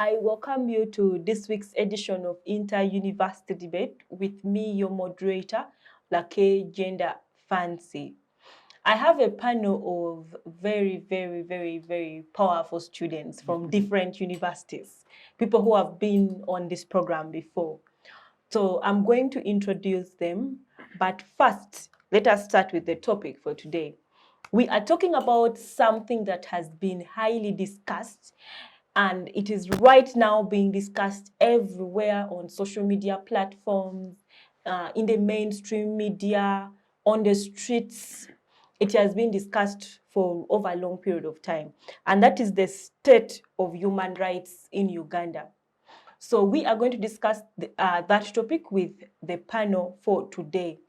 I welcome you to this week's edition of Inter-University Debate with me, your moderator, Lake Gender Fancy. I have a panel of very powerful students from different universities, people who have been on this program before. So I'm going to introduce them, but first, let us start with the topic for today. We are talking about something that has been highly discussed, and it is right now being discussed everywhere on social media platforms, in the mainstream media, on the streets. It has been discussed for over a long period of time, and that is the state of human rights in Uganda. So we are going to discuss that topic with the panel for today.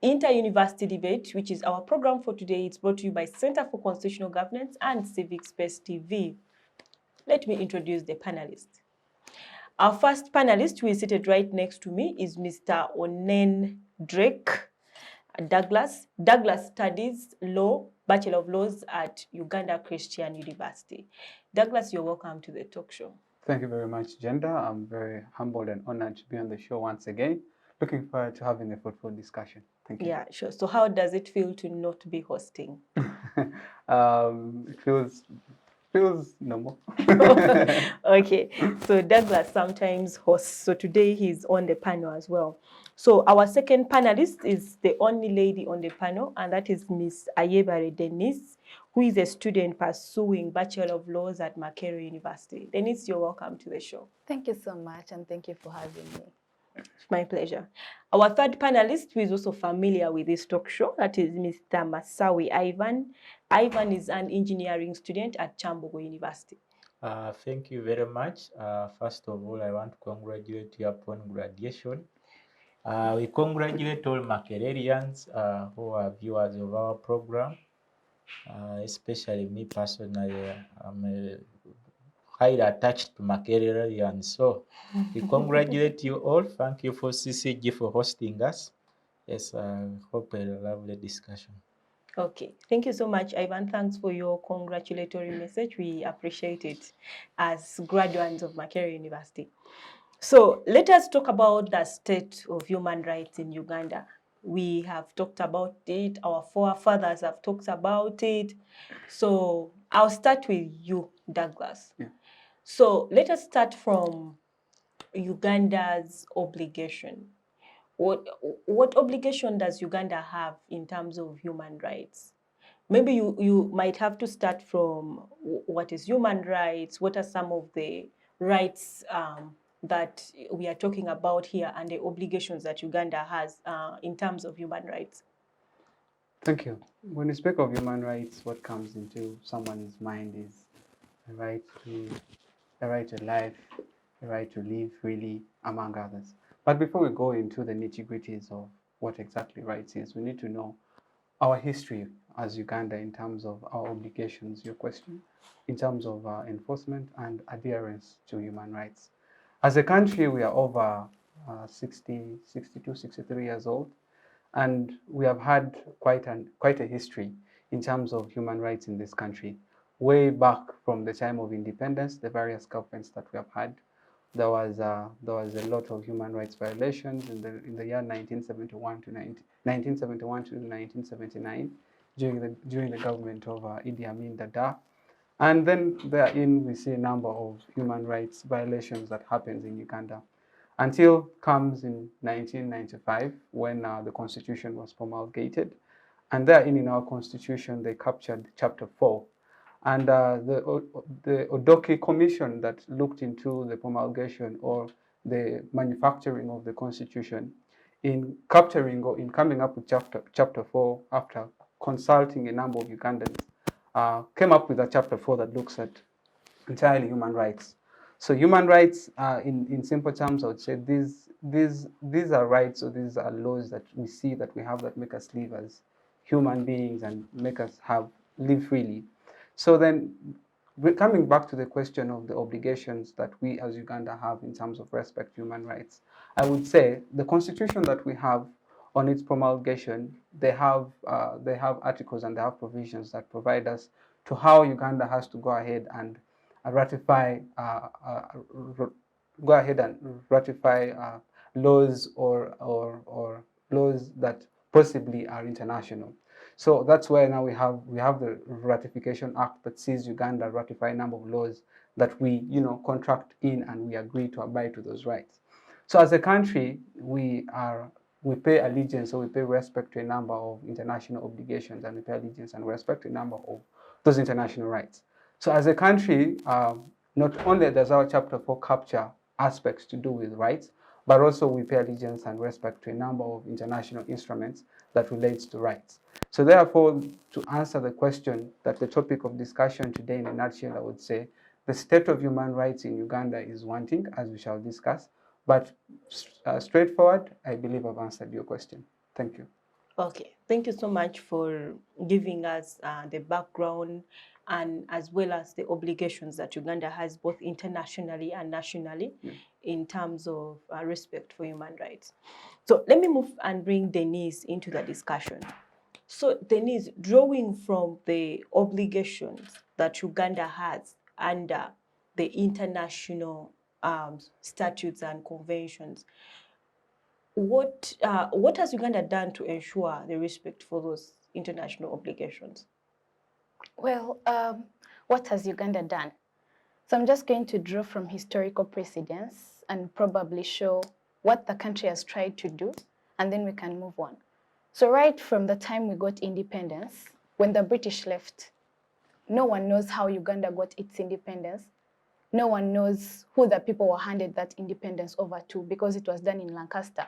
Inter-University Debate, which is our program for today, it's brought to you by Center for Constitutional Governance and Civic Space TV. Let me introduce the panelists. Our first panelist, who is seated right next to me, is Mr. Onen Drake Douglas. Douglas studies law, Bachelor of Laws at Uganda Christian University. Douglas, you're welcome to the talk show. Thank you very much, Gender. I'm very humbled and honored to be on the show once again. Looking forward to having a fruitful discussion. Thank you. Yeah, sure. So how does it feel to not be hosting? It feels normal. Okay, so Douglas sometimes hosts, so today he's on the panel as well. So our second panelist is the only lady on the panel, and that is Miss Ayebare Denise, who is a student pursuing Bachelor of Laws at Makerere University. Denise, you're welcome to the show. Thank you so much, and thank you for having me. It's my pleasure. Our third panelist, who is also familiar with this talk show, that is Mr. Masawi Ivan. Ivan is an engineering student at Chambogo University. Thank you very much. First of all, I want to congratulate you upon graduation. We congratulate all Makererians who are viewers of our program, especially me personally. I'm highly attached to Makererians. So we congratulate you all. Thank you for CCG for hosting us. Yes, I hope a lovely discussion. Okay, thank you so much, Ivan. Thanks for your congratulatory message. We appreciate it as graduates of Makerere University. So let us talk about the state of human rights in Uganda. We have talked about it. Our forefathers have talked about it. So I'll start with you, Douglas. Yeah. So let us start from Uganda's obligation. What obligation does Uganda have in terms of human rights? Maybe you might have to start from what is human rights, what are some of the rights that we are talking about here, and the obligations that Uganda has in terms of human rights. Thank you. When you speak of human rights, what comes into someone's mind is a right to life, a right to live freely, among others. But before we go into the nitty-gritties of what exactly rights is, we need to know our history as Uganda in terms of our obligations, your question, in terms of enforcement and adherence to human rights. As a country, we are over 62, 63 years old, and we have had quite a history in terms of human rights in this country. Way back from the time of independence, the various governments that we have had, there was a lot of human rights violations in the year 1971 to 1979 during the government of Idi Amin Dada, and then therein we see a number of human rights violations that happens in Uganda until comes in 1995 when the constitution was promulgated, and therein in our constitution they captured chapter 4. And the Odoki Commission that looked into the promulgation or the manufacturing of the Constitution, in capturing or in coming up with chapter 4 after consulting a number of Ugandans, came up with a chapter 4 that looks at entirely human rights. So human rights, in simple terms, I would say these are rights, or these are laws that we see that we have that make us live as human beings and make us live freely. So then, coming back to the question of the obligations that we as Uganda have in terms of respect to human rights, I would say the constitution that we have on its promulgation, they have articles and they have provisions that provide us to how Uganda has to go ahead and ratify, go ahead and ratify laws or laws that possibly are international. So that's why now we have the Ratification Act that sees Uganda ratify a number of laws that we contract in, and we agree to abide to those rights. So as a country, we pay allegiance, or we pay respect to a number of international obligations, and we pay allegiance and respect to a number of those international rights. So as a country, not only does our Chapter 4 capture aspects to do with rights, but also we pay allegiance and respect to a number of international instruments that relates to rights. So therefore, to answer the question, that the topic of discussion today in a nutshell, I would say the state of human rights in Uganda is wanting, as we shall discuss, but straightforward, I believe I've answered your question. Thank you. Okay, thank you so much for giving us the background and as well as the obligations that Uganda has both internationally and nationally in terms of respect for human rights. So let me move and bring Denise into the discussion. So Denise, drawing from the obligations that Uganda has under the international statutes and conventions, what has Uganda done to ensure the respect for those international obligations? Well, what has Uganda done? So I'm just going to draw from historical precedents and probably show what the country has tried to do, and then we can move on. So right from the time we got independence, when the British left, no one knows how Uganda got its independence. No one knows who the people were handed that independence over to, because it was done in Lancaster.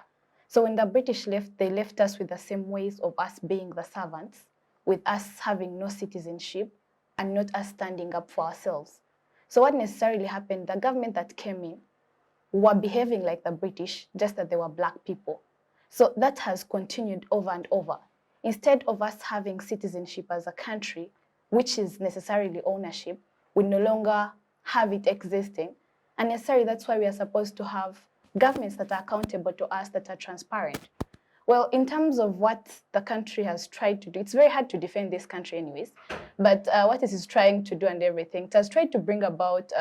So when the British left, they left us with the same ways of us being the servants, with us having no citizenship and not us standing up for ourselves. So what necessarily happened, the government that came in were behaving like the British, just that they were black people. So that has continued over and over. Instead of us having citizenship as a country, which is necessarily ownership, we no longer have it existing. And necessarily that's why we are supposed to have governments that are accountable to us, that are transparent. Well, in terms of what the country has tried to do, it's very hard to defend this country anyways, but what it is trying to do and everything, it has tried to bring about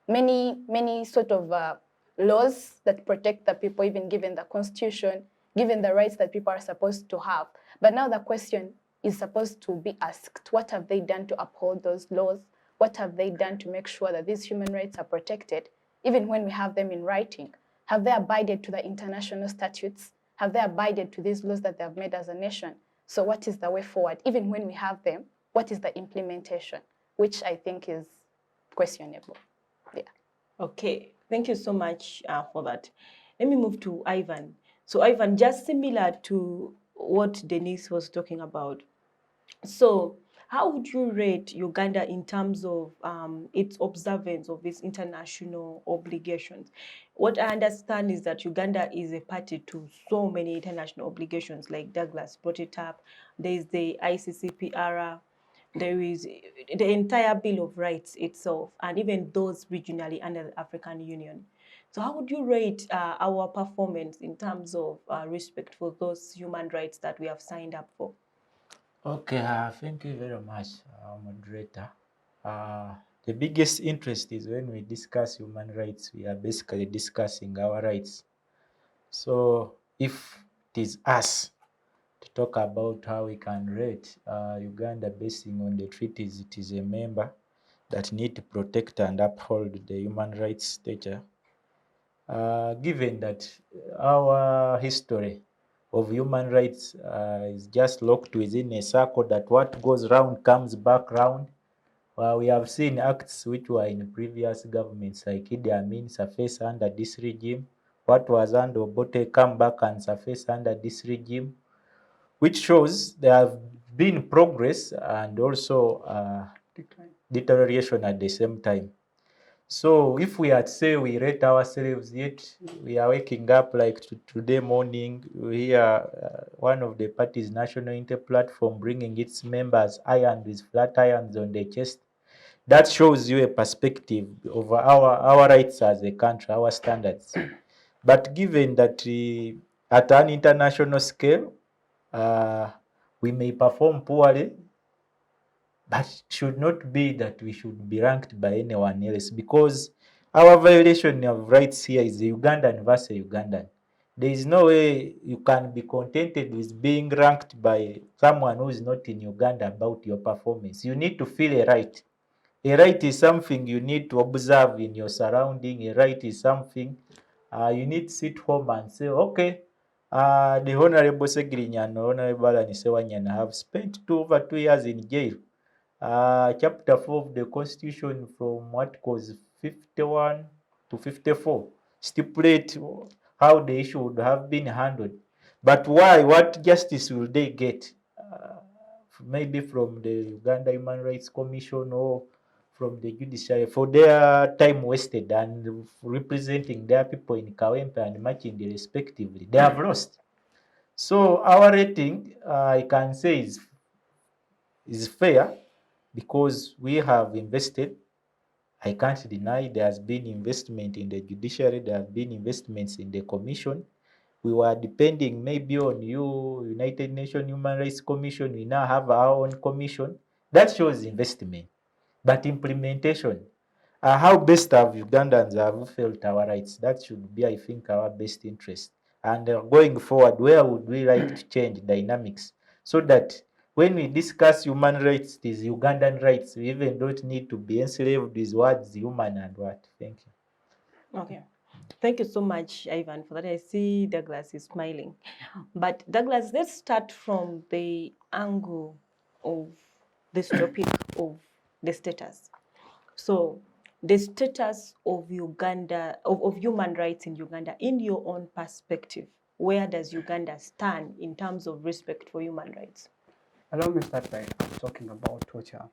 many sort of laws that protect the people, even given the constitution, given the rights that people are supposed to have. But now the question is supposed to be asked, what have they done to uphold those laws? What have they done to make sure that these human rights are protected, even when we have them in writing? Have they abided to the international statutes? Have they abided to these laws that they have made as a nation? So what is the way forward? Even when we have them, what is the implementation? Which I think is questionable. Yeah. Okay, thank you so much for that. Let me move to Ivan. So Ivan, just similar to what Denise was talking about. So how would you rate Uganda in terms of its observance of its international obligations? What I understand is that Uganda is a party to so many international obligations, like Douglas brought it up. There is the ICCPR, there is the entire Bill of Rights itself, and even those regionally under the African Union. So how would you rate our performance in terms of respect for those human rights that we have signed up for? Okay, thank you very much, moderator. The biggest interest is when we discuss human rights, we are basically discussing our rights. So if it is us to talk about how we can rate Uganda basing on the treaties it is a member that need to protect and uphold the human rights stature, given that our history of human rights is just locked within a circle, that what goes round comes back round. We have seen acts which were in previous governments like Idi Amin surface under this regime. What was under Obote come back and surface under this regime, which shows there have been progress and also deterioration at the same time. So if we had say we rate ourselves, yet we are waking up like today morning, we are one of the party's national inter-platform bringing its members ironed with flat irons on their chest. That shows you a perspective of our rights as a country, our standards. But given that at an international scale, we may perform poorly, but should not be that we should be ranked by anyone else, because our violation of rights here is Ugandan versus Ugandan. There is no way you can be contented with being ranked by someone who is not in Uganda about your performance. You need to feel a right. A right is something you need to observe in your surrounding. A right is something you need to sit home and say, okay, the Honorable Segirinya and Honorable Anisewanyana have spent over 2 years in jail. Chapter 4 of the Constitution from what goes 51 to 54 stipulate how the issue would have been handled. But why? What justice will they get? Maybe from the Uganda Human Rights Commission or from the judiciary for their time wasted and representing their people in Kawempe and Makindi respectively. They have lost. So our rating, I can say, is fair because we have invested. I can't deny there has been investment in the judiciary, there have been investments in the commission. We were depending maybe on you, United Nations Human Rights Commission. We now have our own commission. That shows investment. But implementation, how best have Ugandans have felt our rights? That should be, I think, our best interest. And going forward, where would we like to change dynamics so that when we discuss human rights, it is Ugandan rights. We even don't need to be enslaved with words human and what. Thank you. Okay. Thank you so much, Ivan, for that. I see Douglas is smiling. But Douglas, let's start from the angle of this topic of the status. So the status of Uganda, of human rights in Uganda, in your own perspective, where does Uganda stand in terms of respect for human rights? Allow me to start by talking about torture.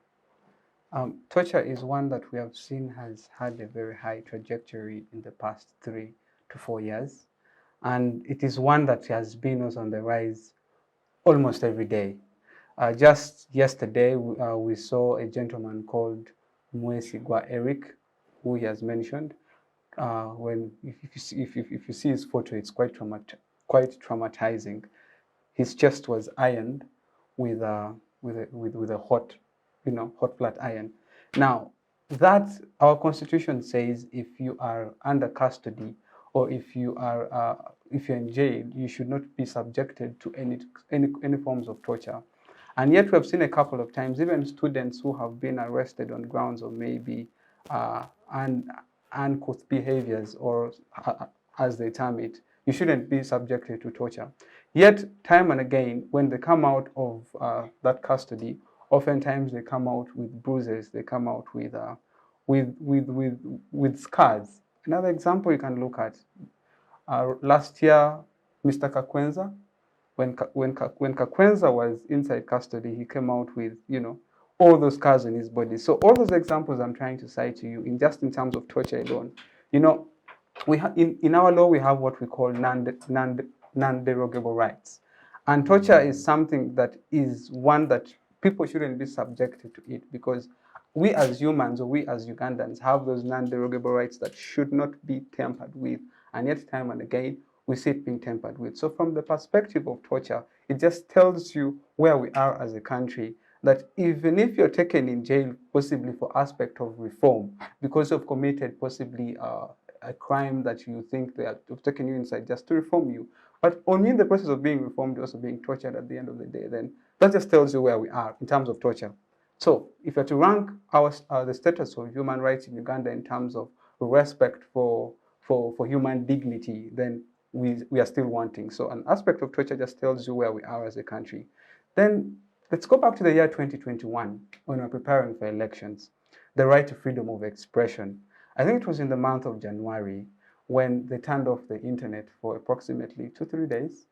Torture is one that we have seen has had a very high trajectory in the past 3 to 4 years. And it is one that has been also on the rise almost every day. Just yesterday, we saw a gentleman called Mwesigwa Eric, who he has mentioned. When if you see his photo, it's quite traumatizing. His chest was ironed with a hot, hot flat iron. Now, that our constitution says if you are under custody or if you're in jail, you should not be subjected to any forms of torture. And yet we have seen a couple of times, even students who have been arrested on grounds of maybe uncouth behaviors, or as they term it, you shouldn't be subjected to torture. Yet, time and again, when they come out of that custody, oftentimes they come out with bruises, they come out with scars. Another example you can look at, last year, Mr. Kakwenza, when Kakwenza was inside custody, he came out with, all those scars in his body. So all those examples I'm trying to cite to you, in terms of torture alone, we in our law we have what we call non-derogable rights, and torture is something that is one that people shouldn't be subjected to it, because we as humans, or we as Ugandans, have those non-derogable rights that should not be tampered with, and yet time and again we see it being tampered with. So from the perspective of torture, it just tells you where we are as a country, that even if you're taken in jail, possibly for aspect of reform, because you've committed possibly a crime that you think they have taken you inside just to reform you, but only in the process of being reformed, you're also being tortured at the end of the day, then that just tells you where we are in terms of torture. So if you're to rank the status of human rights in Uganda in terms of respect for human dignity, then we are still wanting. So an aspect of torture just tells you where we are as a country. Then let's go back to the year 2021, when we're preparing for elections. The right to freedom of expression. I think it was in the month of January when they turned off the internet for approximately 2-3 days.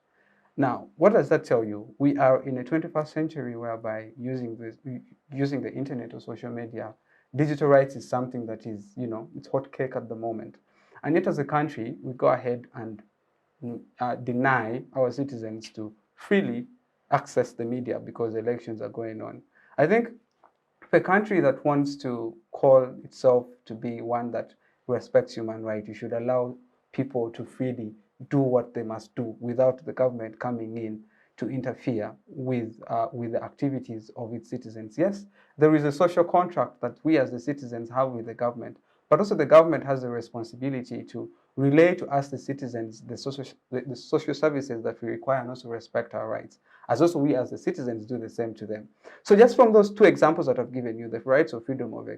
Now, what does that tell you? We are in a 21st century whereby using the internet or social media, digital rights is something that is, it's hot cake at the moment. And yet as a country, we go ahead and deny our citizens to freely access the media because elections are going on. I think a country that wants to call itself to be one that respects human rights, you should allow people to freely do what they must do without the government coming in, to interfere with the activities of its citizens. Yes, there is a social contract that we as the citizens have with the government, but also the government has a responsibility to relay to us, the citizens, the social services that we require and also respect our rights, as also we as the citizens do the same to them. So just from those two examples that I've given you, the rights of freedom of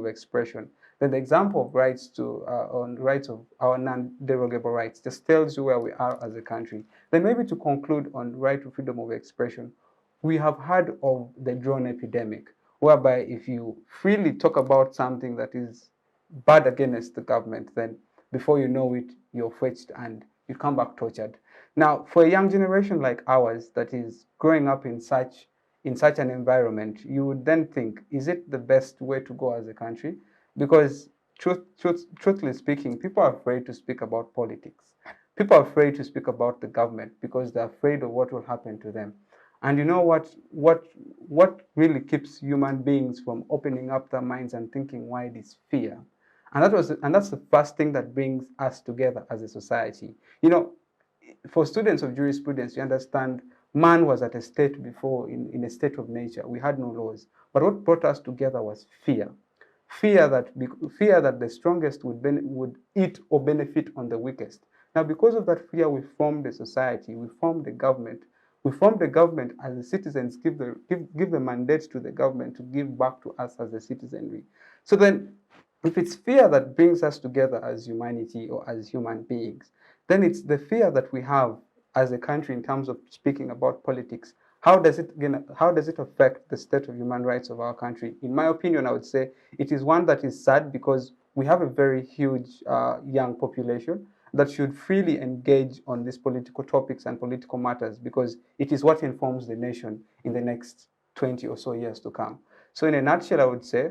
expression, then the example of rights to on rights of our non-derogable rights just tells you where we are as a country. Then maybe to conclude on right to freedom of expression, we have heard of the drone epidemic, whereby if you freely talk about something that is bad against the government, then before you know it, you're fetched and you come back tortured. Now, for a young generation like ours that is growing up in such an environment, you would then think, is it the best way to go as a country? Because truthfully speaking, people are afraid to speak about politics. People are afraid to speak about the government because they're afraid of what will happen to them. And you know what really keeps human beings from opening up their minds and thinking wide is fear. And that's the first thing that brings us together as a society. You know, for students of jurisprudence, you understand man was at a state before, in a state of nature. We had no laws. But what brought us together was fear. Fear that the strongest would eat or benefit on the weakest. Now, because of that fear, we formed a society, we formed a government. We formed the government as the citizens give the mandate to the government to give back to us as the citizenry. So then, if it's fear that brings us together as humanity or as human beings, then it's the fear that we have as a country in terms of speaking about politics. How does it affect the state of human rights of our country? In my opinion, I would say it is one that is sad because we have a very huge young population that should freely engage on these political topics and political matters because it is what informs the nation in the next 20 or so years to come. So in a nutshell, I would say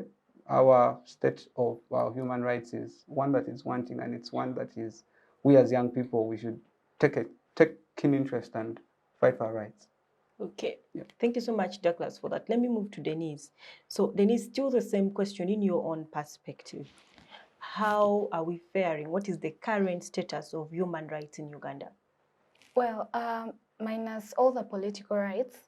our state of human rights is one that is wanting, and it's one that is, we as young people, we should take keen interest and fight for our rights. Okay, Yeah. Thank you so much, Douglas, for that. Let me move to Denise. So Denise, still the same question in your own perspective. How are we faring? What is the current status of human rights in Uganda? Well, minus all the political rights,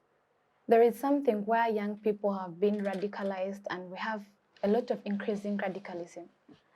there is something where young people have been radicalized and we have a lot of increasing radicalism.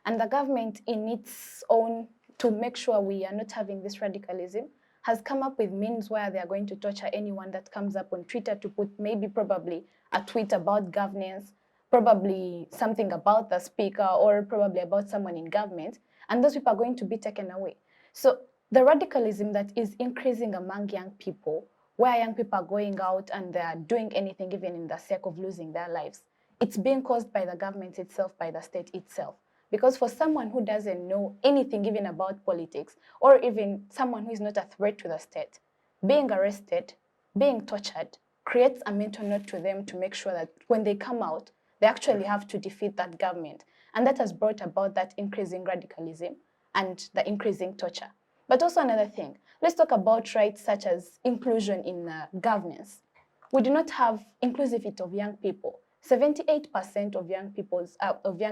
And the government, in its own, to make sure we are not having this radicalism, has come up with means where they are going to torture anyone that comes up on Twitter to put probably a tweet about governance, probably something about the speaker, or probably about someone in government, and those people are going to be taken away. So the radicalism that is increasing among young people, where young people are going out and they are doing anything even in the sake of losing their lives, it's being caused by the government itself, by the state itself. Because for someone who doesn't know anything even about politics, or even someone who is not a threat to the state, being arrested, being tortured, creates a mental note to them to make sure that when they come out, they actually have to defeat that government. And that has brought about that increasing radicalism and the increasing torture. But also another thing, let's talk about rights such as inclusion in governance. We do not have inclusivity of young people. 78% of young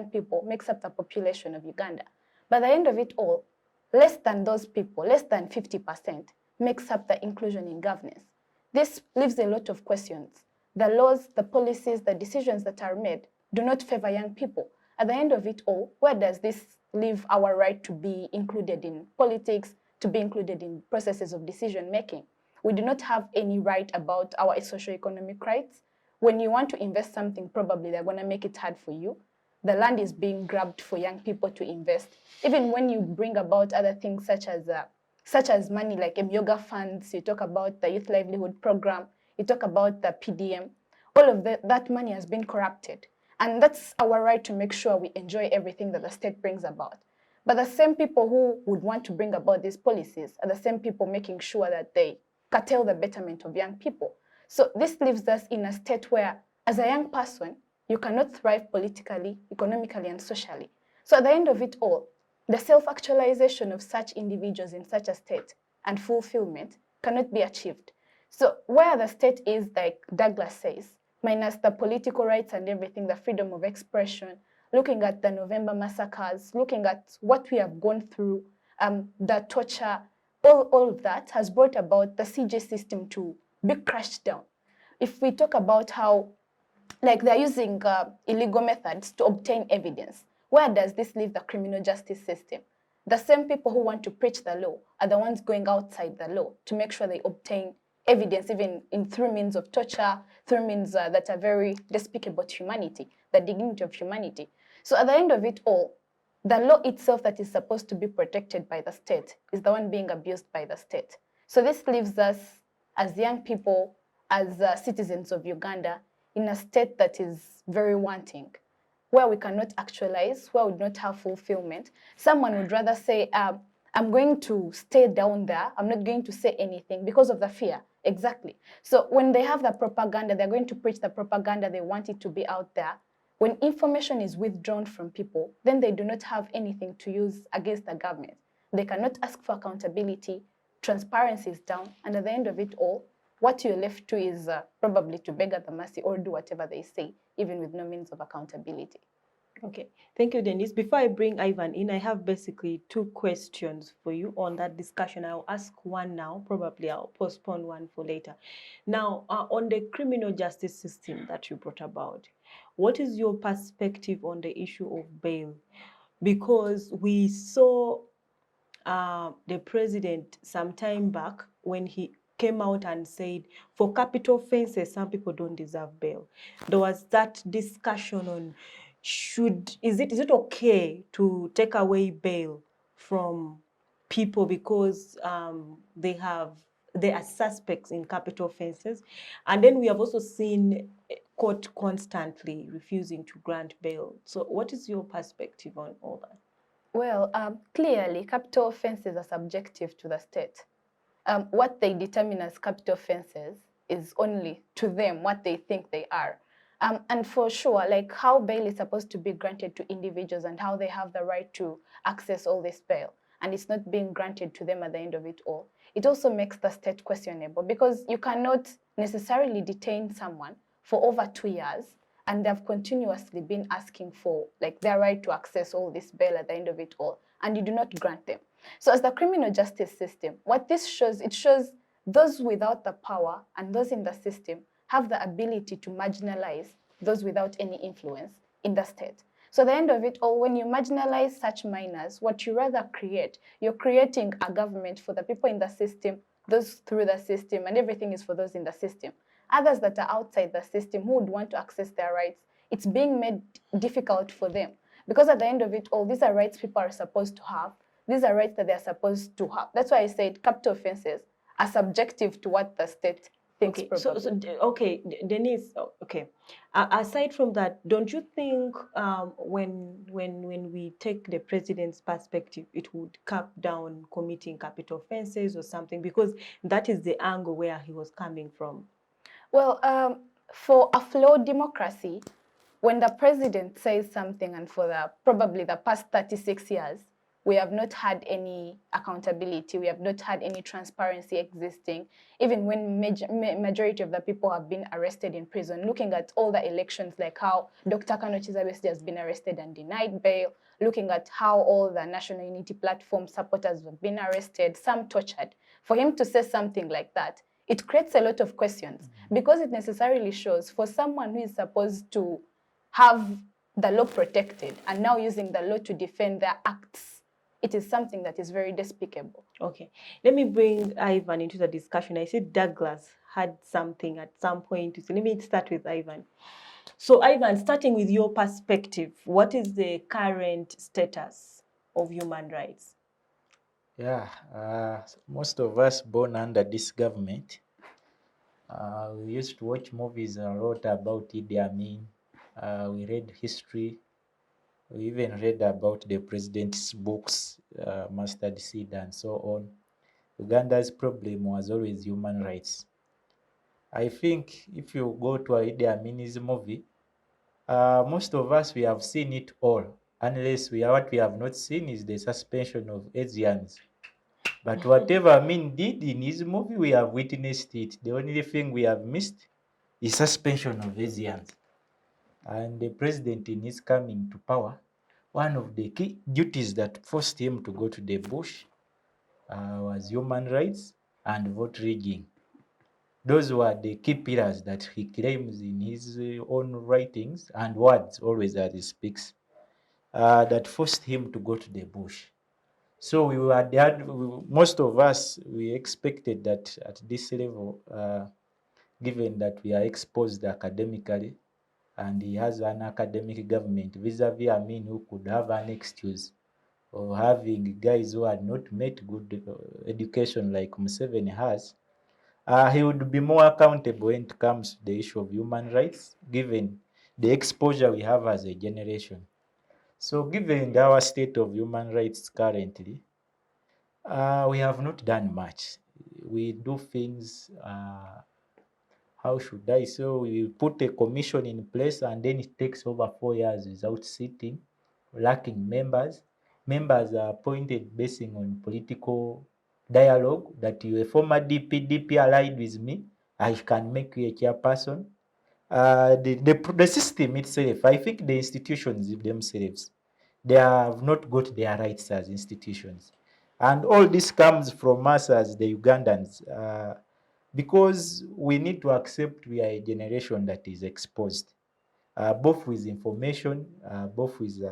people makes up the population of Uganda. By the end of it all, less than those people, less than 50%, makes up the inclusion in governance. This leaves a lot of questions. The laws, the policies, the decisions that are made do not favor young people. At the end of it all, where does this leave our right to be included in politics, to be included in processes of decision making? We do not have any right about our socio-economic rights. When you want to invest something, probably they're going to make it hard for you. The land is being grabbed for young people to invest. Even when you bring about other things such as money like yoga funds, you talk about the youth livelihood program, you talk about the PDM, all of that money has been corrupted. And that's our right to make sure we enjoy everything that the state brings about. But the same people who would want to bring about these policies are the same people making sure that they curtail the betterment of young people. So this leaves us in a state where, as a young person, you cannot thrive politically, economically, and socially. So at the end of it all, the self-actualization of such individuals in such a state and fulfillment cannot be achieved. So where the state is, like Douglas says, minus the political rights and everything, the freedom of expression, looking at the November massacres, looking at what we have gone through, the torture, all of that has brought about the CJ system to be crushed down. If we talk about how, like, they're using illegal methods to obtain evidence, where does this leave the criminal justice system? The same people who want to preach the law are the ones going outside the law to make sure they obtain evidence, even through means of torture, through means that are very despicable to humanity, the dignity of humanity. So at the end of it all, the law itself that is supposed to be protected by the state is the one being abused by the state. So this leaves us as young people, as citizens of Uganda, in a state that is very wanting, where we cannot actualize, where we do not have fulfillment. Someone would rather say, I'm going to stay down there, I'm not going to say anything because of the fear. Exactly. So when they have the propaganda, they're going to preach the propaganda, they want it to be out there. When information is withdrawn from people, then they do not have anything to use against the government. They cannot ask for accountability, transparency is down, and at the end of it all, what you're left to is probably to beg at the mercy or do whatever they say, even with no means of accountability. Okay, thank you, Denise. Before I bring Ivan in, I have basically 2 questions for you on that discussion. I'll ask one now, probably I'll postpone one for later. Now, on the criminal justice system that you brought about, what is your perspective on the issue of bail? Because we saw the president some time back when he came out and said, for capital offenses, some people don't deserve bail. There was that discussion on is it okay to take away bail from people because they are suspects in capital offenses. And then we have also seen court constantly refusing to grant bail. So what is your perspective on all that? Well, clearly, capital offenses are subjective to the state. What they determine as capital offenses is only to them what they think they are. And for sure, like how bail is supposed to be granted to individuals and how they have the right to access all this bail, and it's not being granted to them at the end of it all, it also makes the state questionable because you cannot necessarily detain someone for over 2 years and they've continuously been asking for like their right to access all this bail at the end of it all, and you do not grant them. So as the criminal justice system, what this shows, it shows those without the power and those in the system have the ability to marginalize those without any influence in the state. So at the end of it all, when you marginalize such minors, what you rather create, you're creating a government for the people in the system, those through the system, and everything is for those in the system. Others that are outside the system who would want to access their rights, it's being made difficult for them. Because at the end of it all, these are rights people are supposed to have. These are rights that they're supposed to have. That's why I said capital offenses are subjective to what the state thinks. Okay, Denise, okay. Aside from that, don't you think when we take the president's perspective, it would cap down committing capital offenses or something? Because that is the angle where he was coming from. Well, for a flawed democracy, when the president says something and for probably the past 36 years, we have not had any accountability, we have not had any transparency existing, even when majority of the people have been arrested in prison. Looking at all the elections, like how Dr. Kano Chizabesi has been arrested and denied bail, looking at how all the National Unity Platform supporters have been arrested, some tortured. For him to say something like that, it creates a lot of questions because it necessarily shows for someone who is supposed to have the law protected and now using the law to defend their acts, it is something that is very despicable. Okay, let me bring Ivan into the discussion. I said Douglas had something at some point to say. Let me start with Ivan. So Ivan, starting with your perspective, what is the current status of human rights? Yeah, most of us born under this government, we used to watch movies a lot about Idi Amin. We read history. We even read about the president's books, Mustard Seed and so on. Uganda's problem was always human rights. I think if you go to Idi Amin's movie, most of us, we have seen it all, unless what we have not seen is the suspension of Asians. But whatever Amin did in his movie, we have witnessed it. The only thing we have missed is suspension of Asians. And the president, in his coming to power, one of the key duties that forced him to go to the bush was human rights and vote rigging. Those were the key pillars that he claims in his own writings and words always as he speaks, that forced him to go to the bush. So most of us, we expected that at this level, given that we are exposed academically, and he has an academic government vis-a-vis Amin, who could have an excuse of having guys who had not met good education like Museveni has, he would be more accountable when it comes to the issue of human rights, given the exposure we have as a generation. So given our state of human rights currently, we have not done much. We do things, how should I say, we put a commission in place and then it takes over 4 years without sitting, lacking members. Members are appointed based on political dialogue, that you a former DP allied with me, I can make you a chairperson. The system itself, I think the institutions themselves, they have not got their rights as institutions. And all this comes from us as the Ugandans, because we need to accept we are a generation that is exposed, both with information, both with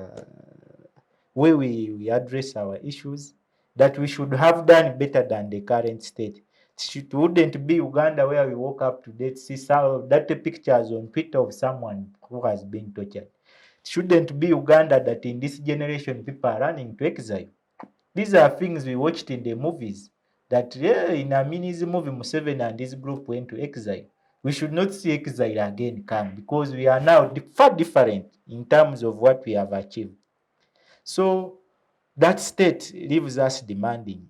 way we address our issues, that we should have done better than the current state. It wouldn't be Uganda where we woke up today to see some that pictures on Twitter of someone who has been tortured. It shouldn't be Uganda that in this generation people are running to exile. These are things we watched in the movies, that in Amini's movie, Museveni and his group went to exile. We should not see exile again come, because we are now far different in terms of what we have achieved. So that state leaves us demanding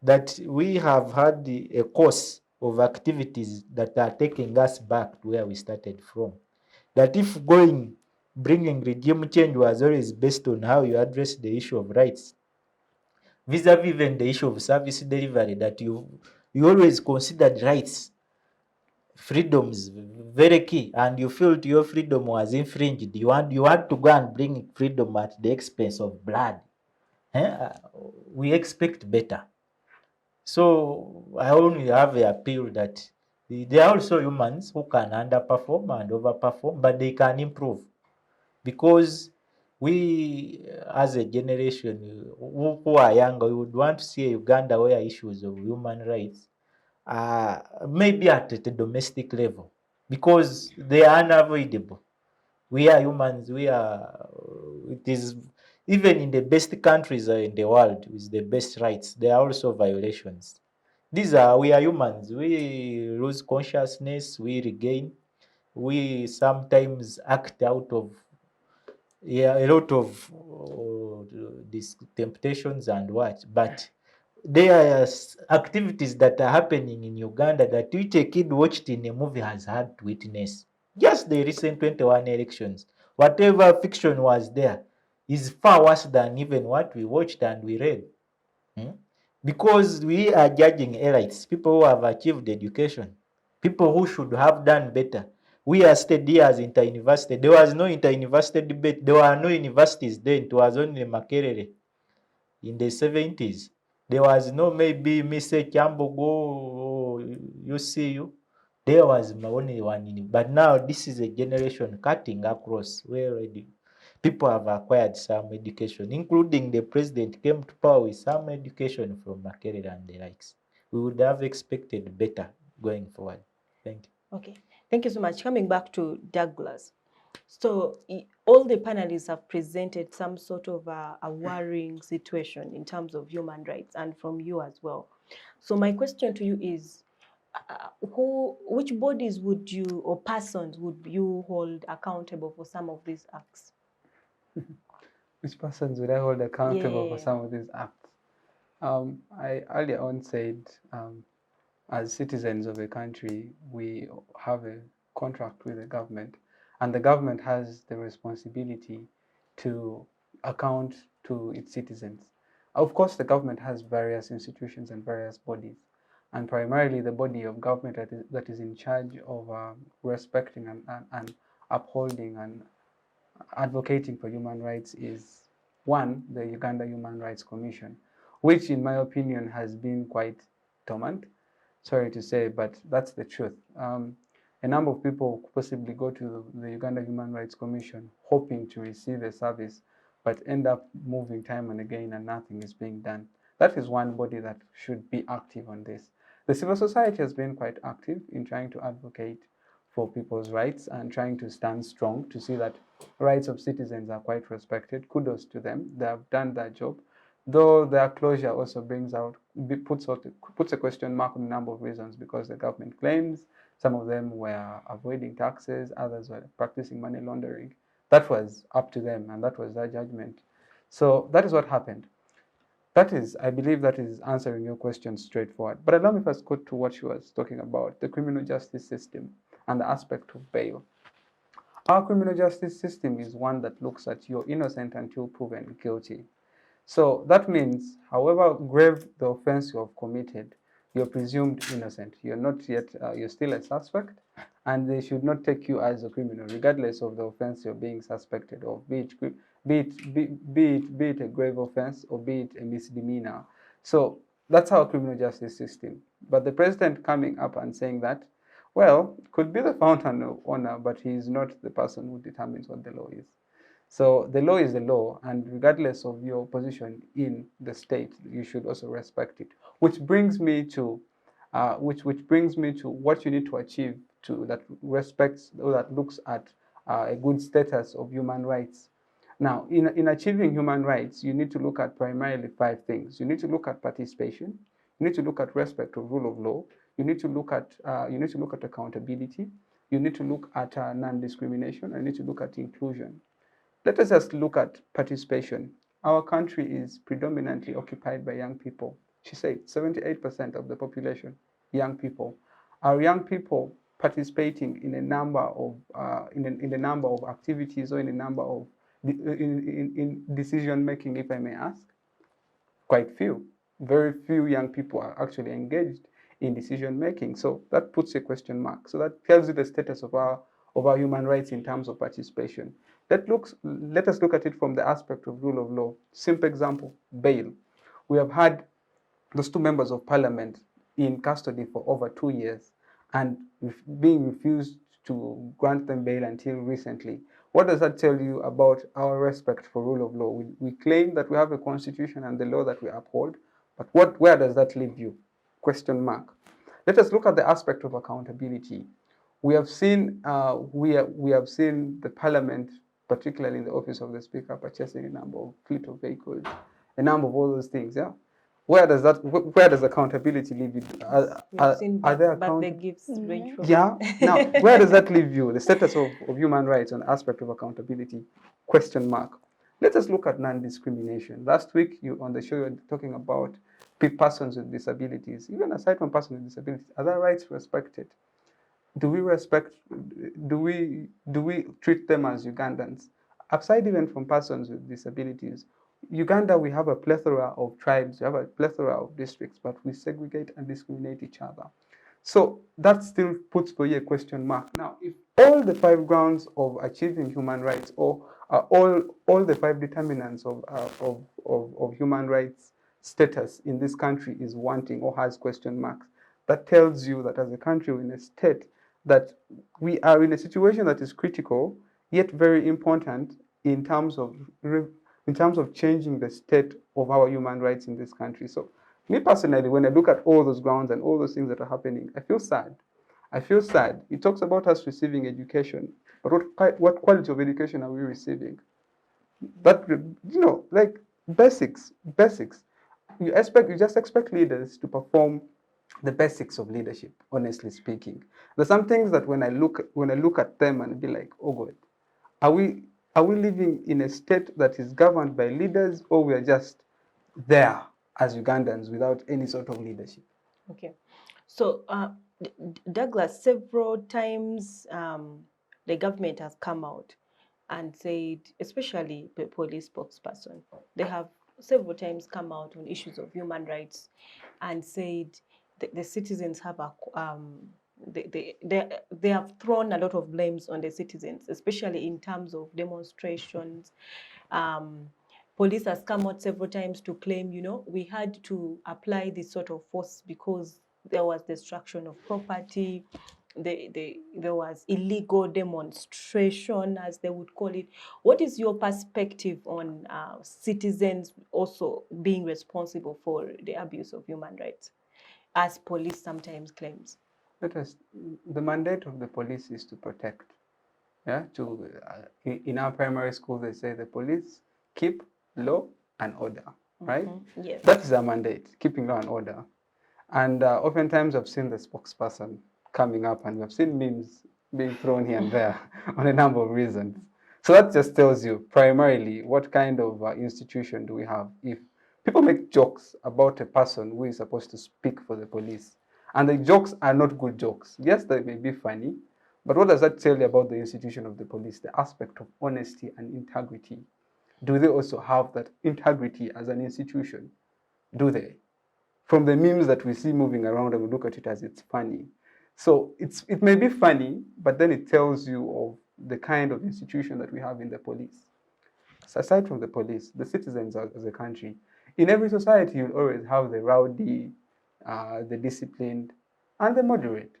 that we have had a course of activities that are taking us back to where we started from. That if bringing regime change was always based on how you address the issue of rights, vis-a-vis even the issue of service delivery, that you always considered rights, freedoms very key, and you felt your freedom was infringed. You want to go and bring freedom at the expense of blood. We expect better. So I only have a appeal that there are also humans who can underperform and overperform, but they can improve, because we as a generation who are younger, we would want to see a Uganda where issues of human rights maybe at the domestic level, because they are unavoidable. We are humans. It is, even in the best countries in the world with the best rights, there are also violations. We are humans. We lose consciousness, we regain, we sometimes act out of, yeah, a lot of these temptations and what, but there are activities that are happening in Uganda that which a kid watched in a movie has had to witness. Just the recent 21 elections, whatever fiction was there is far worse than even what we watched and we read. Hmm? Because we are judging elites, people who have achieved education, people who should have done better. We are studied as inter-university. There was no inter-university debate. There were no universities then. It was only Makerere in the 70s. There was no maybe Mise Kyambogo, UCU. There was only one. But now this is a generation cutting across where already people have acquired some education, including the president came to power with some education from Makerere and the likes. We would have expected better going forward. Thank you. Okay, thank you so much. Coming back to Douglas. So all the panelists have presented some sort of a worrying situation in terms of human rights, and from you as well. So my question to you is, which bodies would you, or persons would you hold accountable for some of these acts? Which persons would I hold accountable for Yeah. some of these acts? I earlier on said, as citizens of a country, we have a contract with the government, and the government has the responsibility to account to its citizens. Of course, the government has various institutions and various bodies, and primarily the body of government that is in charge of respecting and upholding and advocating for human rights is one, the Uganda Human Rights Commission. which in my opinion has been quite dormant. Sorry to say, but that's the truth. A number of people possibly go to the Uganda Human Rights Commission hoping to receive a service, but end up moving time and again and nothing is being done. That is one body that should be active on this. The civil society has been quite active in trying to advocate for people's rights and trying to stand strong to see that rights of citizens are quite respected. Kudos to them. They have done their job. Though their closure also puts a question mark on a number of reasons, because the government claims some of them were avoiding taxes, others were practicing money laundering. That was up to them, and that was their judgment. So that is what happened. I believe that is answering your question straightforward. But allow me first go to what she was talking about, the criminal justice system and the aspect of bail. Our criminal justice system is one that looks at you're innocent until proven guilty. So that means, however grave the offense you have committed, you're presumed innocent. You're not yet, you're still a suspect, and they should not take you as a criminal, regardless of the offense you're being suspected of, be it a grave offense or be it a misdemeanor. So that's our criminal justice system. But the president coming up and saying that, well, could be the fountain of honor, but he is not the person who determines what the law is. So the law is the law, and regardless of your position in the state, you should also respect it. Which brings me to, what you need to achieve that respects or that looks at a good status of human rights. Now, in achieving human rights, you need to look at primarily 5 things. You need to look at participation. You need to look at respect of rule of law. You need to look at accountability. You need to look at non-discrimination. And you need to look at inclusion. Let us just look at participation. Our country is predominantly occupied by young people. She said 78% of the population, young people. Are young people participating in a number of activities or in a number of in decision making, if I may ask? Quite few. Very few young people are actually engaged in decision making. So that puts a question mark. So that tells you the status of our human rights in terms of participation. Let us look at it from the aspect of rule of law. Simple example, bail. We have had those 2 members of parliament in custody for over 2 years and being refused to grant them bail until recently. What does that tell you about our respect for rule of law? We claim that we have a constitution and the law that we uphold, but where does that leave you? Question mark. Let us look at the aspect of accountability. We have seen the parliament, particularly in the office of the speaker, purchasing a number of fleet of vehicles, a number of all those things. Yeah, where does accountability leave you? We've seen Are there birthday gifts range from. Yeah. Now, where does that leave you? The status of human rights on aspect of accountability? Question mark. Let us look at non-discrimination. Last week, on the show, you were talking about persons with disabilities. Even aside from persons with disabilities, are their rights respected? Do we treat them as Ugandans? Aside even from persons with disabilities, Uganda, we have a plethora of tribes, we have a plethora of districts, but we segregate and discriminate each other. So that still puts for you a question mark. Now, if all the 5 grounds of achieving human rights, or all the 5 determinants of human rights status in this country is wanting or has question marks, that tells you that as a country, we're in a state that we are in a situation that is critical, yet very important in terms of changing the state of our human rights in this country. So me personally, when I look at all those grounds and all those things that are happening, I feel sad. It talks about us receiving education, but what quality of education are we receiving? That, like basics. You just expect leaders to perform the basics of leadership, honestly speaking. There's some things that when I look at them and be like, oh God, are we living in a state that is governed by leaders, or we are just there as Ugandans without any sort of leadership? Okay. So, Douglas, several times the government has come out and said, especially the police spokesperson, they have several times come out on issues of human rights and said the citizens have they have thrown a lot of blames on the citizens, especially in terms of demonstrations, police has come out several times to claim, we had to apply this sort of force because there was destruction of property, there was illegal demonstration, as they would call it. What is your perspective on citizens also being responsible for the abuse of human rights, as police sometimes claims? The mandate of the police is to protect. Yeah, in our primary school, they say the police keep law and order, right? Yes. That is our mandate, keeping law and order. And oftentimes I've seen the spokesperson coming up, and we've seen memes being thrown here and there on a number of reasons. So that just tells you primarily what kind of institution do we have. If people make jokes about a person who is supposed to speak for the police, and the jokes are not good jokes. Yes, they may be funny, but what does that tell you about the institution of the police? The aspect of honesty and integrity. Do they also have that integrity as an institution? Do they? From the memes that we see moving around, and we look at it as it's funny. So it may be funny, but then it tells you of the kind of institution that we have in the police. So aside from the police, the citizens as a country, in every society, you'll always have the rowdy, the disciplined, and the moderate.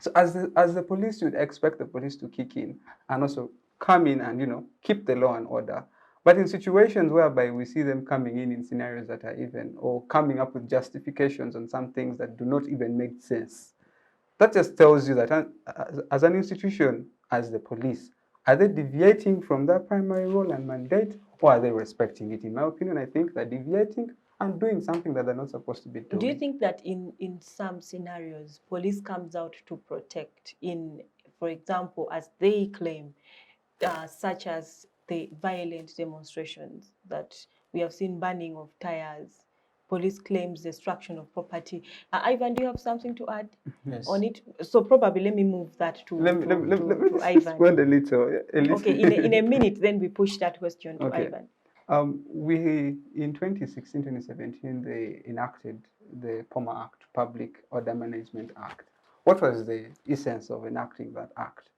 So as the police, you'd expect the police to kick in and also come in and keep the law and order. But in situations whereby we see them coming in scenarios that are even, or coming up with justifications on some things that do not even make sense, that just tells you that as an institution, as the police, are they deviating from their primary role and mandate, or are they respecting it? In my opinion, I think they're deviating and doing something that they're not supposed to be doing. Do you think that in some scenarios, police comes out to protect for example, as they claim, such as the violent demonstrations that we have seen, burning of tires, police claims destruction of property. Ivan, do you have something to add on it? So probably let me move that to Ivan. Respond a little. Okay, in a minute, then we push that question to Ivan. We in 2016, 2017, they enacted the POMA Act, Public Order Management Act. What was the essence of enacting that act?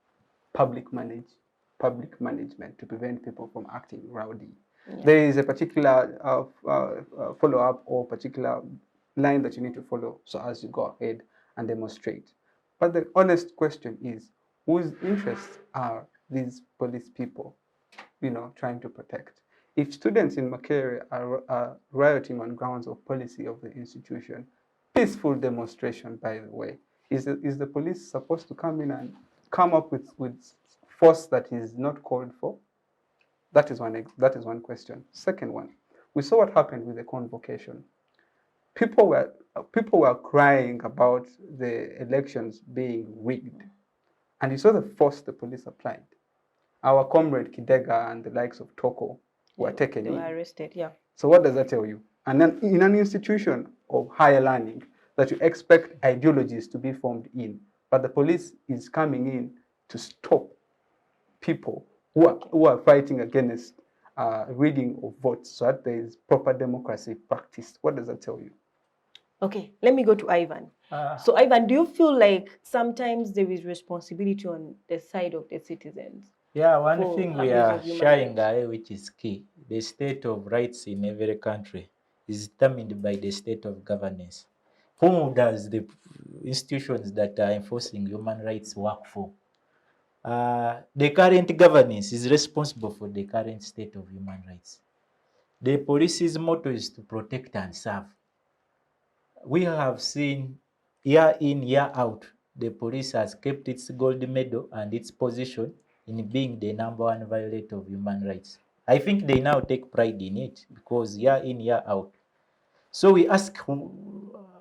Public management to prevent people from acting rowdy. Yeah. There is a particular follow-up or particular line that you need to follow so as you go ahead and demonstrate. But the honest question is, whose interests are these police people, trying to protect? If students in Makerere are rioting on grounds of policy of the institution, peaceful demonstration, by the way, is the police supposed to come in and come up with force that is not called for? That is one question. Second one, we saw what happened with the convocation. People were crying about the elections being rigged, and you saw the force the police applied. Our comrade Kidega and the likes of Toko were taken in. They were arrested, yeah. So what does that tell you? And then in an institution of higher learning that you expect ideologies to be formed in, but the police is coming in to stop people who are fighting against rigging of votes so that there is proper democracy practiced. What does that tell you? Okay, let me go to Ivan. So Ivan, do you feel like sometimes there is responsibility on the side of the citizens? Yeah, one thing we are sharing, which is key, the state of rights in every country is determined by the state of governance. Whom does the institutions that are enforcing human rights work for? The current governance is responsible for the current state of human rights. The police's motto is to protect and serve. We have seen year in, year out, the police has kept its gold medal and its position in being the #1 violator of human rights. I think they now take pride in it because year in, year out. So we ask,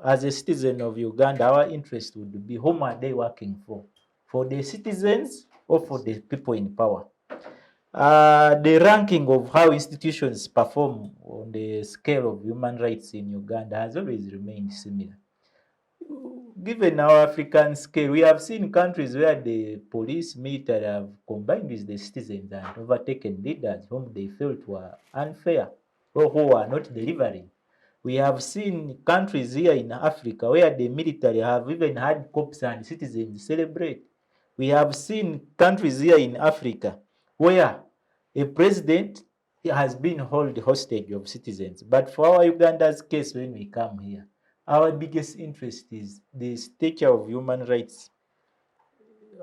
as a citizen of Uganda, our interest would be, whom are they working for? For the citizens or for the people in power? The ranking of how institutions perform on the scale of human rights in Uganda has always remained similar. Given our African scale, we have seen countries where the police military have combined with the citizens and overtaken leaders whom they felt were unfair or who are not delivering. We have seen countries here in Africa where the military have even had cops and citizens celebrate. We have seen countries here in Africa where a president has been held hostage of citizens. But for our Uganda's case, when we come here, our biggest interest is the stature of human rights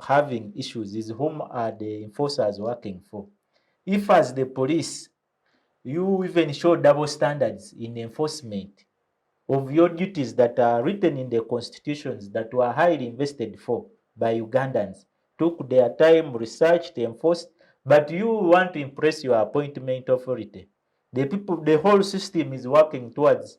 having issues is whom are the enforcers working for. If as the police, you even show double standards in enforcement of your duties that are written in the constitutions that were highly invested for by Ugandans, took their time, researched, enforced, but you want to impress your appointment authority. The people, the whole system is working towards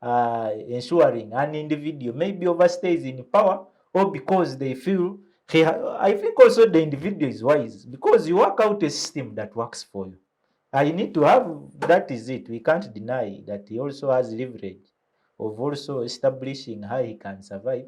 ensuring an individual maybe overstays in power or because they feel I think also the individual is wise because you work out a system that works for you. I need to have, that is it. We can't deny that he also has leverage of also establishing how he can survive.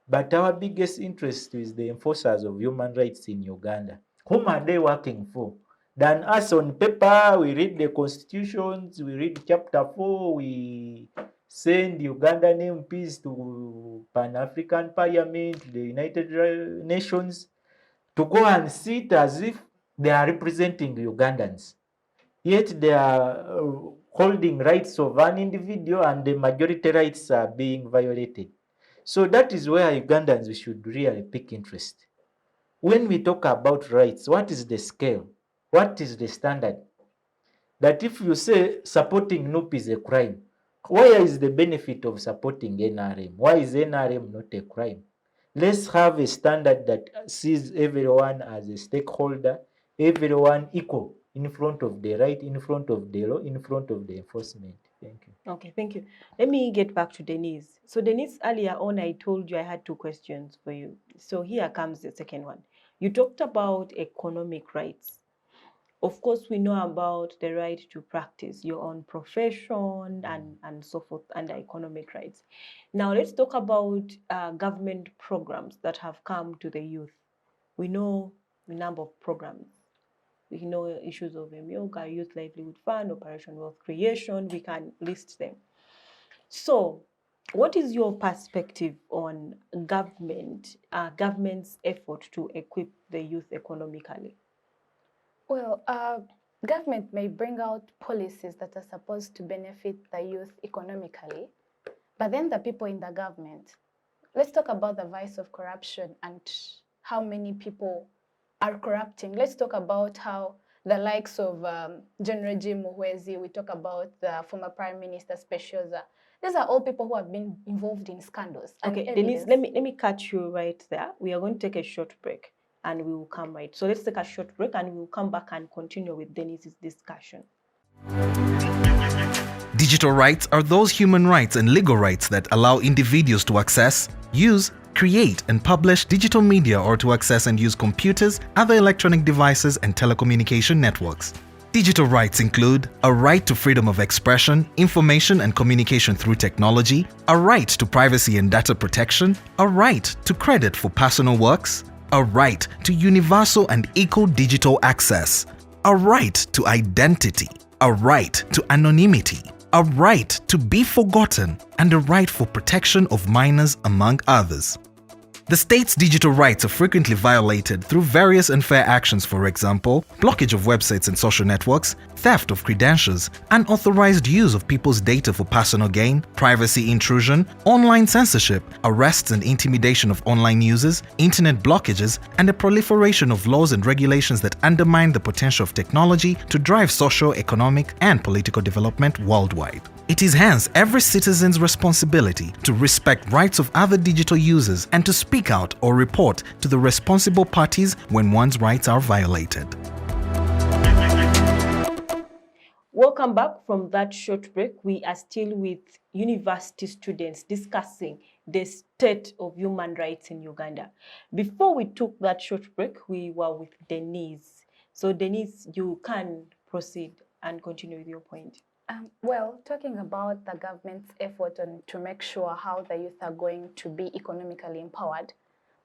But our biggest interest is the enforcers of human rights in Uganda. Whom are they working for? Than us on paper, we read the constitutions, we read chapter 4, we send Ugandan MPs to Pan-African Parliament, the United Nations, to go and sit as if they are representing Ugandans. Yet they are holding rights of an individual and the majority rights are being violated. So that is where Ugandans we should really pick interest. When we talk about rights, what is the scale? What is the standard? That if you say supporting NUP is a crime, where is the benefit of supporting NRM? Why is NRM not a crime? Let's have a standard that sees everyone as a stakeholder, everyone equal in front of the right, in front of the law, in front of the enforcement. Thank you. Okay, thank you. Let me get back to Denise. So Denise, earlier on, I told you I had two questions for you. So here comes the second one. You talked about economic rights. Of course, we know about the right to practice your own profession and so forth under economic rights. Now, let's talk about government programs that have come to the youth. We know the number of programs. We know issues of Emyoga, Youth Livelihood Fund, Operation Wealth Creation. We can list them. So, what is your perspective on government's effort to equip the youth economically? Well, government may bring out policies that are supposed to benefit the youth economically, but then the people in the government, let's talk about the vice of corruption and how many people are corrupting. Let's talk about how the likes of General Jim Muhwezi, we talk about the former Prime Minister Specioza. These are all people who have been involved in scandals. Okay, Denise, let me catch you right there. We are going to take a short break and we will come right. So let's take a short break and we will come back and continue with Denise's discussion. Digital rights are those human rights and legal rights that allow individuals to access, use, create and publish digital media or to access and use computers, other electronic devices and telecommunication networks. Digital rights include a right to freedom of expression, information and communication through technology, a right to privacy and data protection, a right to credit for personal works, a right to universal and equal digital access, a right to identity, a right to anonymity, a right to be forgotten, and a right for protection of minors, among others. The state's digital rights are frequently violated through various unfair actions, for example, blockage of websites and social networks, theft of credentials, unauthorized use of people's data for personal gain, privacy intrusion, online censorship, arrests and intimidation of online users, internet blockages, and the proliferation of laws and regulations that undermine the potential of technology to drive social, economic, and political development worldwide. It is hence every citizen's responsibility to respect rights of other digital users and to speak out or report to the responsible parties when one's rights are violated. Welcome back from that short break. We are still with university students discussing the state of human rights in Uganda. Before we took that short break, we were with Denise. So Denise, you can proceed and continue with your point. Well, talking about the government's effort to make sure how the youth are going to be economically empowered,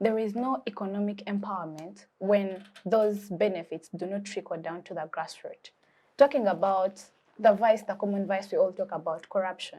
there is no economic empowerment when those benefits do not trickle down to the grassroots. Talking about the vice, the common vice, we all talk about corruption.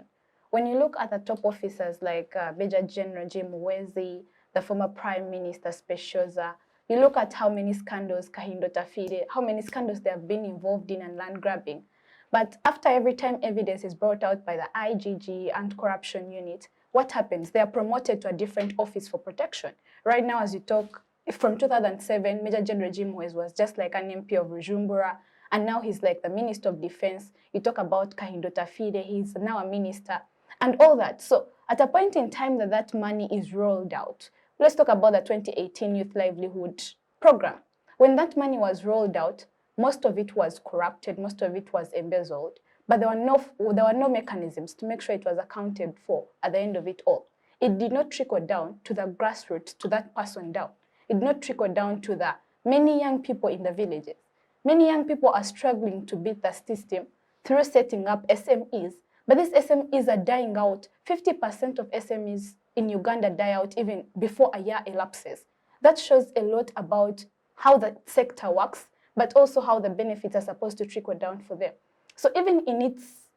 When you look at the top officers like Major General Jim Muhwezi, the former Prime Minister Specioza, You look at how many scandals Kahindo Tafide, how many scandals they have been involved in and land grabbing. But after every time evidence is brought out by the IGG, Anti-Corruption Unit, what happens? They are promoted to a different office for protection. Right now, as you talk, from 2007, Major General Jim Wes was just like an MP of Bujumbura, and now he's like the Minister of Defense. You talk about Kahindo Tafide, he's now a minister, and all that. So at a point in time that money is rolled out, let's talk about the 2018 Youth Livelihood Program. When that money was rolled out, most of it was corrupted, most of it was embezzled, but there were no mechanisms to make sure it was accounted for at the end of it all. It did not trickle down to the grassroots, to that person down. It did not trickle down to the many young people in the villages. Many young people are struggling to beat the system through setting up SMEs, but these SMEs are dying out. 50% of SMEs in Uganda die out even before a year elapses. That shows a lot about how the sector works, but also how the benefits are supposed to trickle down for them. So even in its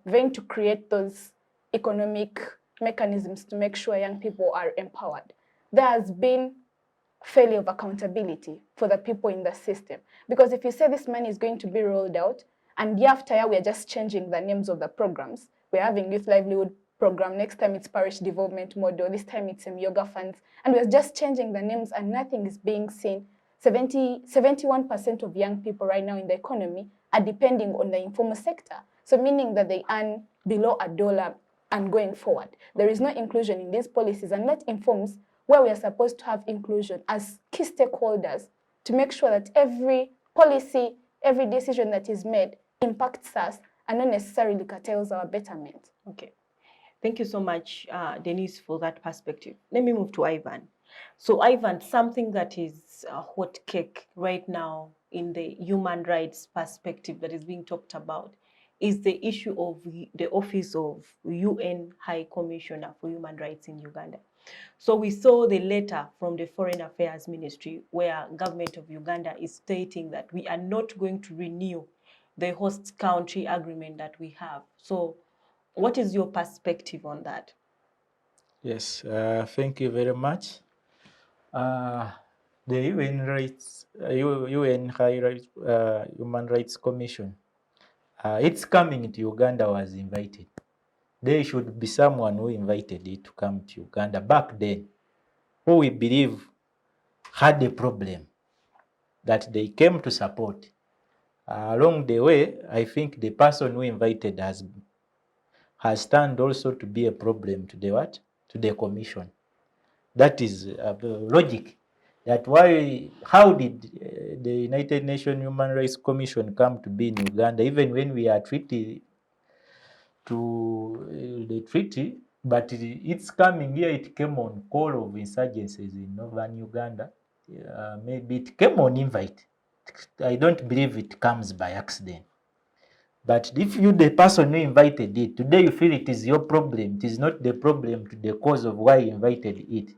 vein to create those economic mechanisms to make sure young people are empowered, there has been failure of accountability for the people in the system. Because if you say this money is going to be rolled out, and year after year we are just changing the names of the programs, we're having Youth Livelihood Program, next time it's Parish Development Model, this time it's Yoga Funds, and we're just changing the names and nothing is being seen. 71% of young people right now in the economy are depending on the informal sector. So meaning that they earn below $1 and going forward. There is no inclusion in these policies, and that informs where we are supposed to have inclusion as key stakeholders to make sure that every policy, every decision that is made impacts us and not necessarily curtails our betterment. Okay. Thank you so much, Denise, for that perspective. Let me move to Ivan. So Ivan, something that is a hot cake right now in the human rights perspective that is being talked about is the issue of the Office of UN High Commissioner for Human Rights in Uganda. So we saw the letter from the Foreign Affairs Ministry where government of Uganda is stating that we are not going to renew the host country agreement that we have. So what is your perspective on that? Yes, thank you very much. The UN Human Rights Commission, its coming to Uganda was invited. There should be someone who invited it to come to Uganda back then, who we believe had a problem that they came to support. Along the way, I think the person who invited has turned also to be a problem to the what? To the commission. That is logic. That how did the United Nations Human Rights Commission come to be in Uganda, even when we are treaty to the treaty, but it's coming here, it came on call of insurgencies in northern Uganda. Maybe it came on invite. I don't believe it comes by accident. But if you, the person who invited it, today you feel it is your problem, it is not the problem to the cause of why you invited it,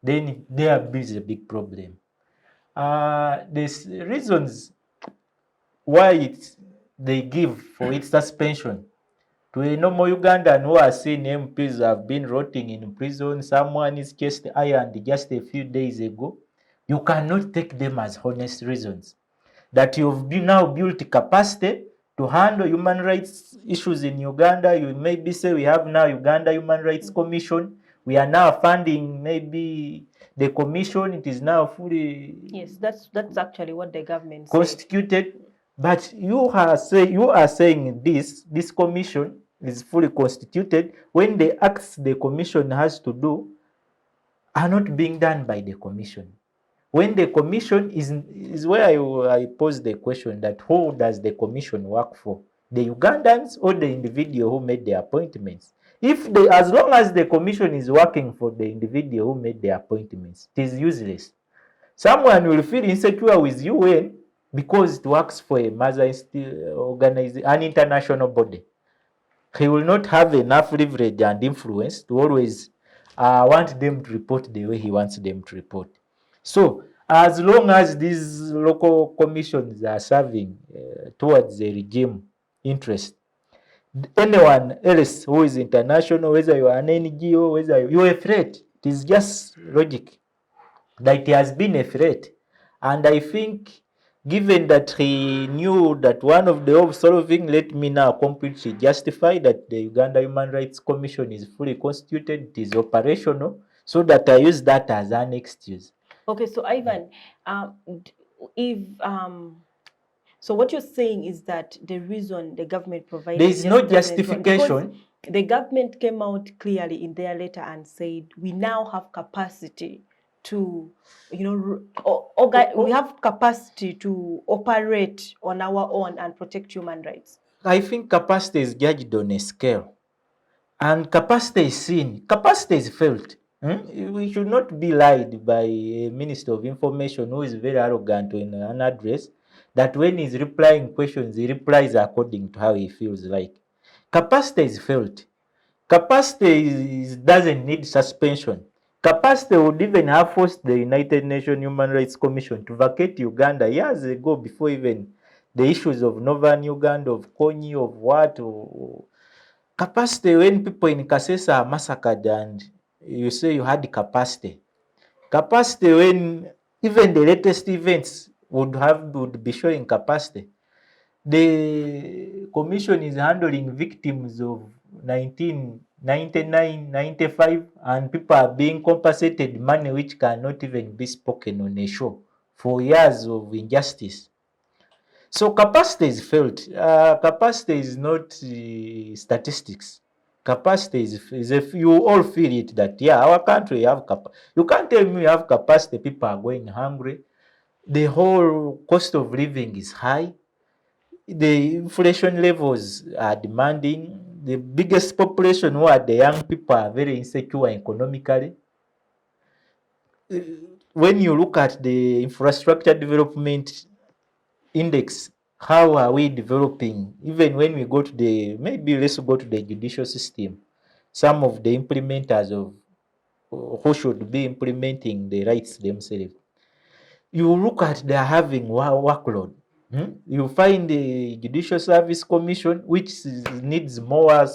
then there is a big problem. There's reasons why they give for its suspension. To a normal Ugandan who has seen MPs have been rotting in prison, someone is just ironed just a few days ago, you cannot take them as honest reasons. That you've now built capacity to handle human rights issues in Uganda. You maybe say we have now Uganda Human Rights Commission. We are now funding maybe the commission. It is now fully that's actually what the government constituted. Said. But you are saying this commission is fully constituted when the acts the commission has to do are not being done by the commission. When the commission is where I pose the question that who does the commission work for? The Ugandans or the individual who made the appointments? As long as the commission is working for the individual who made the appointments, it is useless. Someone will feel insecure with UN because it works for a mother organization, an international body. He will not have enough leverage and influence to always want them to report the way he wants them to report. So, as long as these local commissions are serving towards the regime interest, anyone else who is international, whether you are an NGO, whether you are a threat, it is just logic. that he has been a threat. And I think, given that he knew that one of the solving, let me now completely justify that the Uganda Human Rights Commission is fully constituted, it is operational, so that I use that as an excuse. Okay, so Ivan, if so what you're saying is that the reason the government provided There is no just doesn't run, because justification. the government came out clearly in their letter and said we now have capacity to, we have capacity to operate on our own and protect human rights. I think capacity is judged on a scale. And capacity is seen, capacity is felt. We should not be lied by a Minister of Information who is very arrogant in an address that when he's replying questions, he replies according to how he feels like. Capacity is felt. Capacity doesn't need suspension. Capacity would even have forced the United Nations Human Rights Commission to vacate Uganda years ago before even the issues of Northern Uganda, of Konyi, of what, capacity when people in Kasesa are massacred and you say you had capacity. Capacity when even the latest events would be showing capacity. The commission is handling victims of 1999, 95, and people are being compensated money which cannot even be spoken on a show for years of injustice. So capacity is felt. Capacity is not statistics. Capacity is if you all feel it that, yeah, our country have capacity. You can't tell me you have capacity, people are going hungry. The whole cost of living is high. The inflation levels are demanding. The biggest population who are the young people are very insecure economically. When you look at the infrastructure development index, how are we developing? Even when we go to maybe let's go to the judicial system, some of the implementers of who should be implementing the rights themselves, you look at they are having workload. You find the Judicial Service Commission, which needs more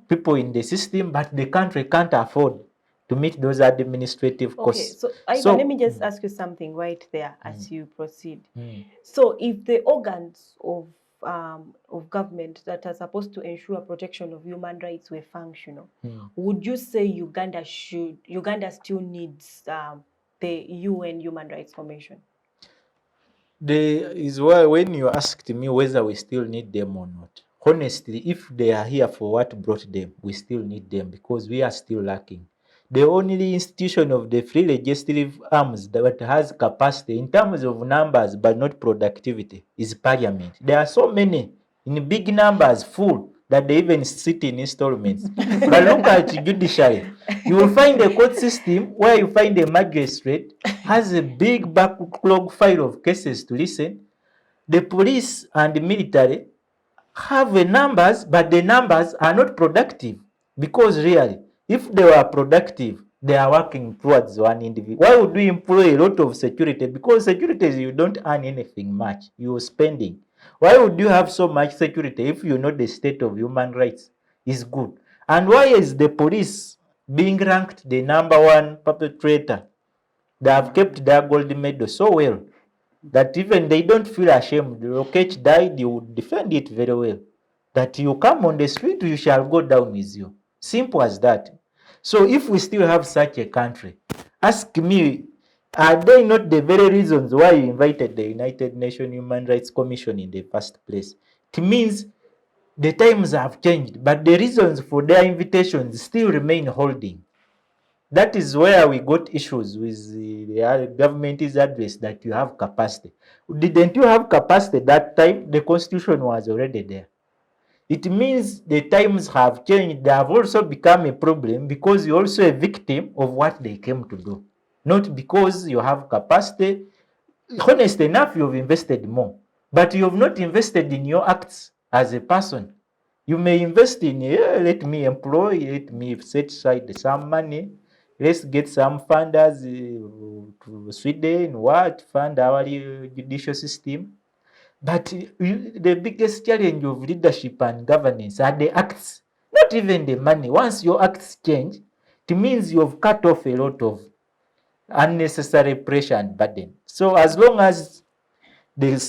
people in the system, but the country can't afford to meet those administrative Okay, costs. so Ivan, let me just ask you something right there as you proceed. So if the organs of government that are supposed to ensure protection of human rights were functional, would you say Uganda still needs the UN Human Rights Commission? Is why when you asked me whether we still need them or not, honestly, if they are here for what brought them, we still need them because we are still lacking. The only institution of the free legislative arms that has capacity in terms of numbers but not productivity is parliament. There are so many in big numbers, full, that they even sit in installments. But look at judiciary. You will find a court system where you find a magistrate has a big backlog file of cases to listen. The police and the military have a numbers, but the numbers are not productive because really, if they were productive, they are working towards one individual. Why would we employ a lot of security? Because security, you don't earn anything much. You're spending. Why would you have so much security if you know the state of human rights is good? And why is the police being ranked the #1 perpetrator? They have kept their gold medal so well that even they don't feel ashamed. The Rocket died, you would defend it very well. That you come on the street, you shall go down with you. Simple as that. So if we still have such a country, ask me, are they not the very reasons why you invited the United Nations Human Rights Commission in the first place? It means the times have changed, but the reasons for their invitations still remain holding. That is where we got issues with the government's address that you have capacity. Didn't you have capacity that time? The constitution was already there. It means the times have changed. They have also become a problem because you're also a victim of what they came to do. Not because you have capacity. Honest enough, you've invested more, but you have not invested in your acts as a person. You may invest in, let me employ, let me set aside some money, let's get some funders to Sweden, fund our judicial system. But the biggest challenge of leadership and governance are the acts, not even the money. Once your acts change, it means you've cut off a lot of unnecessary pressure and burden. So as long as the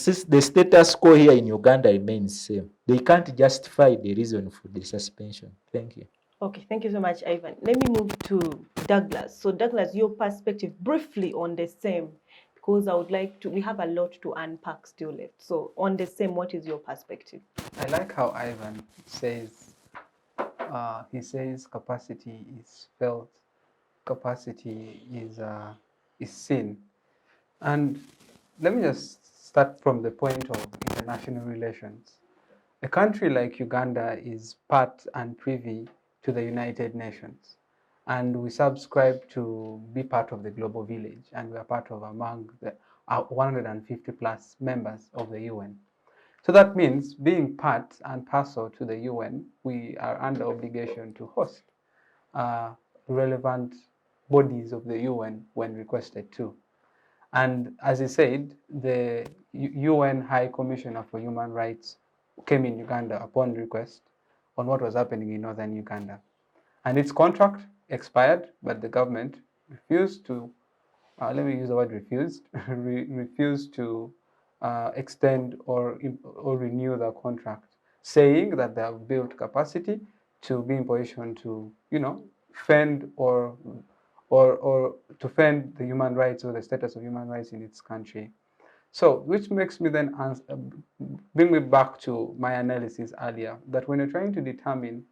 status quo here in Uganda remains same, they can't justify the reason for the suspension. Thank you. Okay, thank you so much, Ivan. Let me move to Douglas. So Douglas, your perspective briefly on the same, because I would like to, we have a lot to unpack still left. So on the same, what is your perspective? I like how Ivan says, he says capacity is felt, capacity is seen. And let me just start from the point of international relations. A country like Uganda is part and privy to the United Nations, and we subscribe to be part of the global village, and we are part of among the 150 plus members of the UN. So that means being part and parcel to the UN, we are under obligation to host relevant bodies of the UN when requested to. And as he said, the UN High Commissioner for Human Rights came in Uganda upon request on what was happening in northern Uganda. And its contract expired, but the government refused to, let me use the word refused, refused to extend or renew the contract, saying that they have built capacity to be in position to, fend or to fend the human rights or the status of human rights in its country. So, which makes me then bring me back to my analysis earlier, that when you're trying to determine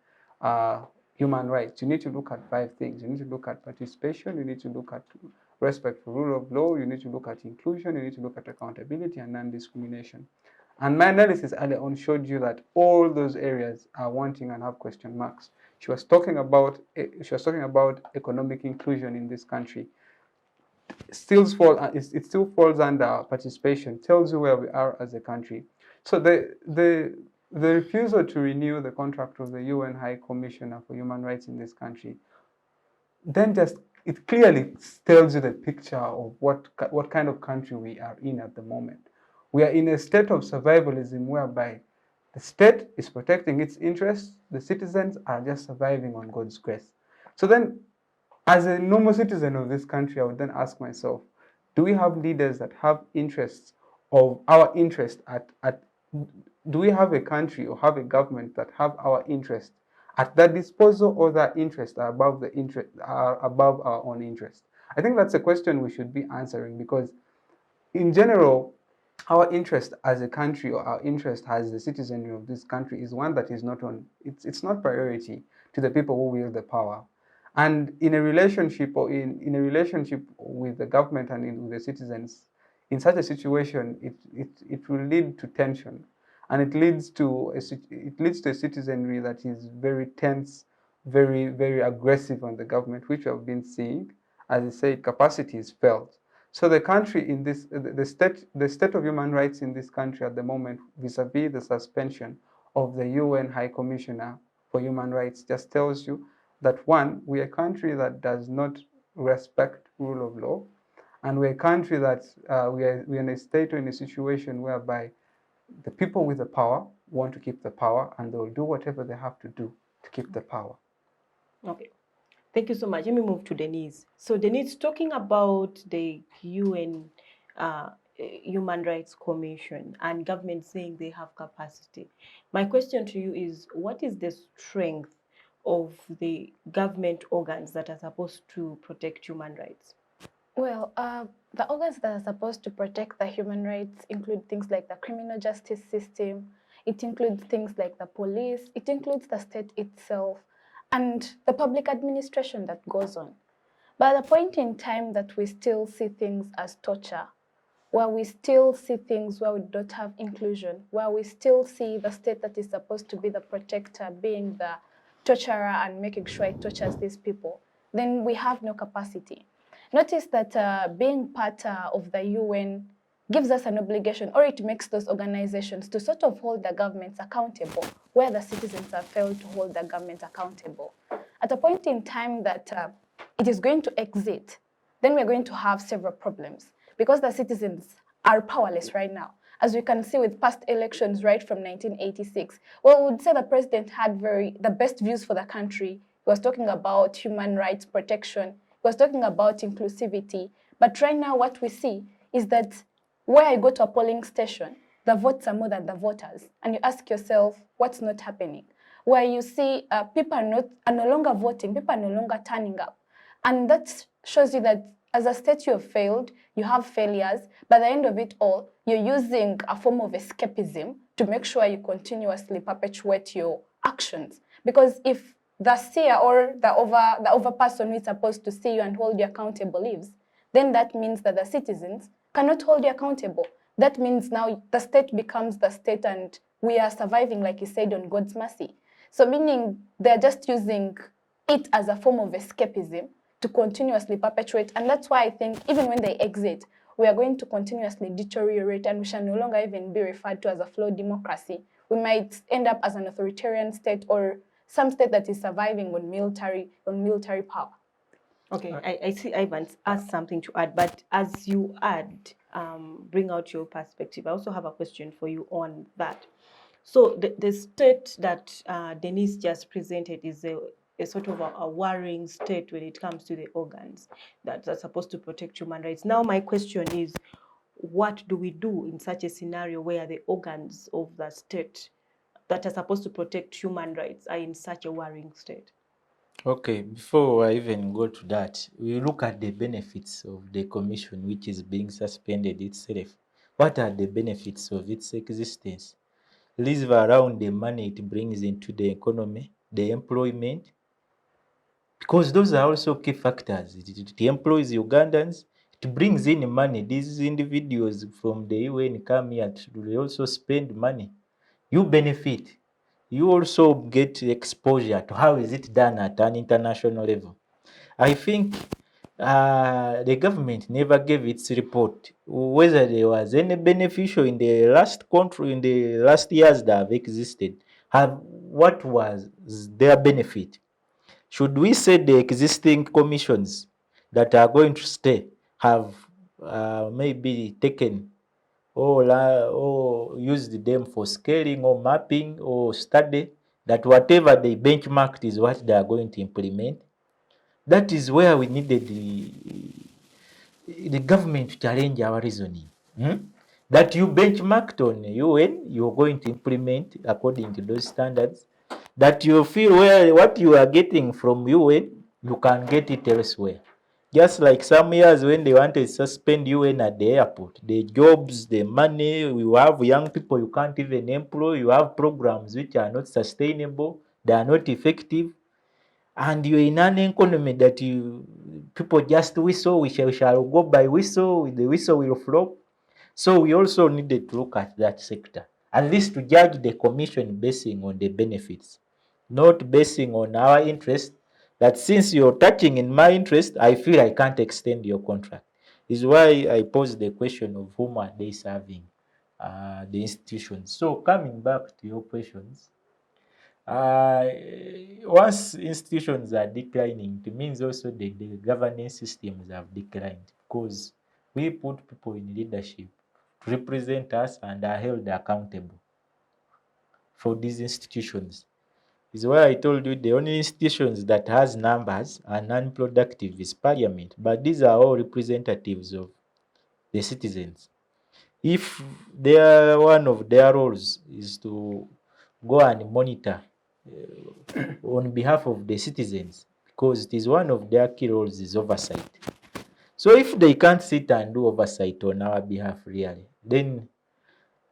human rights, you need to look at 5 things. You need to look at participation, you need to look at respect for rule of law, you need to look at inclusion, you need to look at accountability and non-discrimination. And my analysis earlier on showed you that all those areas are wanting and have question marks. She was talking about economic inclusion in this country. It still falls under participation, tells you where we are as a country. So the refusal to renew the contract of the UN High Commissioner for Human Rights in this country, then it clearly tells you the picture of what kind of country we are in at the moment. We are in a state of survivalism whereby the state is protecting its interests, the citizens are just surviving on God's grace. So then, as a normal citizen of this country, I would then ask myself, do we have leaders that have interests of our interest do we have a country or have a government that have our interest at their disposal, or their interests are above our own interest? I think that's a question we should be answering, because in general, our interest as a country or our interest as the citizenry of this country is one that is not it's not priority to the people who wield the power. And in a relationship or in a relationship with the government and with the citizens, in such a situation, it will lead to tension, and it leads to a citizenry that is very tense, very, very aggressive on the government, which we have been seeing. As I say, capacity is felt. So the country in this, the state of human rights in this country at the moment, vis-a-vis the suspension of the UN High Commissioner for Human Rights, just tells you that, one, we are a country that does not respect rule of law, and we're a country that we're in a state or in a situation whereby the people with the power want to keep the power, and they'll do whatever they have to do to keep the power. Okay. Thank you so much. Let me move to Denise. So Denise, talking about the UN Human Rights Commission and government saying they have capacity. My question to you is, what is the strength of the government organs that are supposed to protect human rights? Well, the organs that are supposed to protect the human rights include things like the criminal justice system, it includes things like the police, it includes the state itself, and the public administration that goes on. But at a point in time that we still see things as torture, where we still see things where we don't have inclusion, where we still see the state that is supposed to be the protector being the torturer and making sure it tortures these people, then we have no capacity. Notice that being part of the UN gives us an obligation, or it makes those organizations to sort of hold the governments accountable, where the citizens have failed to hold the government accountable. At a point in time that it is going to exit, then we're going to have several problems, because the citizens are powerless right now. As we can see with past elections right from 1986, well, we would say the president had the best views for the country. He was talking about human rights protection. He was talking about inclusivity. But right now what we see is that where I go to a polling station, the votes are more than the voters. And you ask yourself, what's not happening? Where you see people are no longer voting, people are no longer turning up. And that shows you that as a state you have failed, you have failures, but at the end of it all, you're using a form of escapism to make sure you continuously perpetuate your actions. Because if the seer or the over person who is supposed to see you and hold you accountable leaves, then that means that the citizens cannot hold you accountable. That means now the state becomes the state and we are surviving, like you said, on God's mercy. So meaning they're just using it as a form of escapism to continuously perpetuate. And that's why I think even when they exit, we are going to continuously deteriorate and we shall no longer even be referred to as a flawed democracy. We might end up as an authoritarian state or some state that is surviving on military power. Okay, I see Ivan's asked something to add, but as you add, bring out your perspective. I also have a question for you on that. So the state that Denise just presented is a sort of a worrying state when it comes to the organs that are supposed to protect human rights. Now my question is, what do we do in such a scenario where the organs of the state that are supposed to protect human rights are in such a worrying state? Okay, before I even go to that, we look at the benefits of the commission which is being suspended itself. What are the benefits of its existence? Leave around the money it brings into the economy, the employment, because those are also key factors. It employs Ugandans, it brings in money. These individuals from the UN come here to also spend money. You benefit. You also get exposure to how is it done at an international level. I think the government never gave its report whether there was any beneficial in the last years that have existed. What was their benefit? Should we say the existing commissions that are going to stay have maybe taken or used them for scaling or mapping or study that whatever they benchmarked is what they are going to implement? That is where we needed the government to challenge our reasoning. That you benchmarked on UN, you're going to implement according to those standards. That you feel where what you are getting from UN, you can get it elsewhere. Just like some years when they wanted to suspend UN at the airport, the jobs, the money, you have young people you can't even employ, you have programs which are not sustainable, they are not effective, and you're in an economy that people just whistle, we shall go by whistle, the whistle will flop. So we also needed to look at that sector, at least to judge the commission basing on the benefits, not basing on our interest, that since you're touching in my interest, I feel I can't extend your contract. Is why I posed the question of whom are they serving, the institutions. So coming back to your questions, uh, once institutions are declining, it means also the governance systems have declined, because we put people in leadership to represent us and are held accountable for these institutions. Is why I told you the only institutions that has numbers and non-productive is parliament, but these are all representatives of the citizens. If one of their roles is to go and monitor on behalf of the citizens, because it is one of their key roles is oversight. So if they can't sit and do oversight on our behalf really, then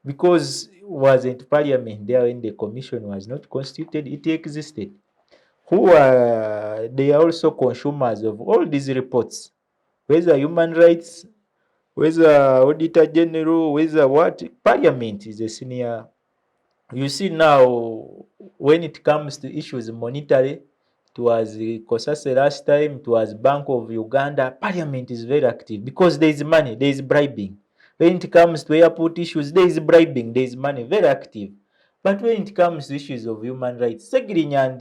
because wasn't parliament there when the commission was not constituted, it existed. Who are they are also consumers of all these reports, whether human rights, whether auditor general, whether what, parliament is a senior. You see now, when it comes to issues monetary, it was Kosase last time, it was Bank of Uganda, parliament is very active because there is money, there is bribing. When it comes to airport issues, there is bribing, there is money, very active. But when it comes to issues of human rights, Segirinya and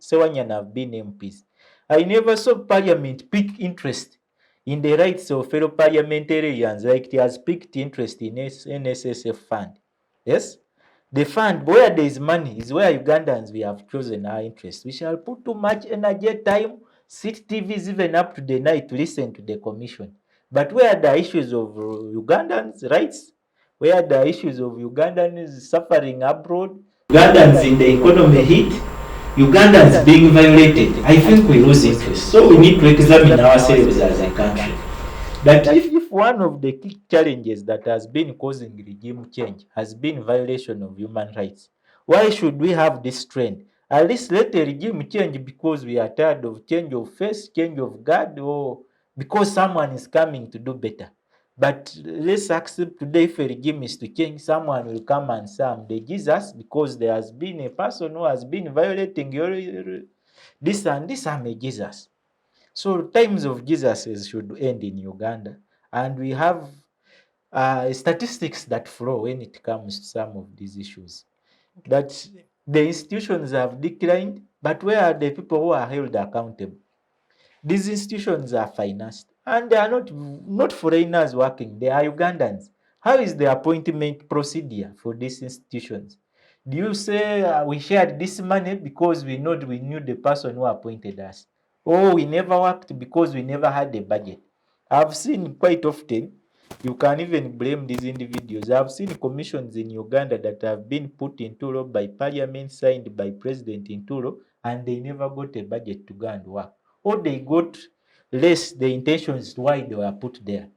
Sewanyan have been MPs. I never saw parliament pick interest in the rights of fellow parliamentarians like it has picked interest in NSSF fund. Yes? The fund where there is money is where Ugandans we have chosen our interest. We shall put too much energy, time, sit TVs even up to the night to listen to the commission. But where are the issues of Ugandans' rights? Where are the issues of Ugandans suffering abroad? Ugandans in the economy hit? Ugandans being violated? I think we lose interest. So we need to examine ourselves as a country. That if one of the key challenges that has been causing regime change has been violation of human rights, why should we have this trend? At least let the regime change because we are tired of change of face, change of guard, or because someone is coming to do better. But let's accept today if a regime is to change, someone will come and say, I'm the Jesus because there has been a person who has been violating this and this, I'm a Jesus. So times of Jesuses should end in Uganda, and we have statistics that flow when it comes to some of these issues. That the institutions have declined, but where are the people who are held accountable? These institutions are financed, and they are not foreigners working; they are Ugandans. How is the appointment procedure for these institutions? Do you say we shared this money because we knew the person who appointed us? Or we never worked because we never had a budget? I've seen quite often, you can even blame these individuals. I've seen commissions in Uganda that have been put into law by parliament, signed by President Inturo, and they never got a budget to go and work. Or they got less the intentions why they were put there.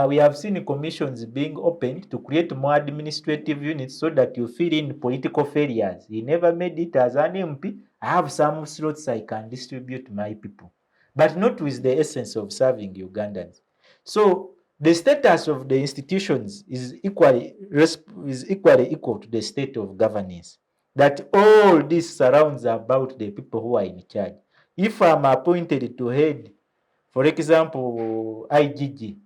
We have seen commissions being opened to create more administrative units so that you fill in political failures. He never made it as an MP. I have some slots I can distribute to my people, but not with the essence of serving Ugandans. So the status of the institutions is equally equal to the state of governance. That all this surrounds about the people who are in charge. If I'm appointed to head, for example, IGG,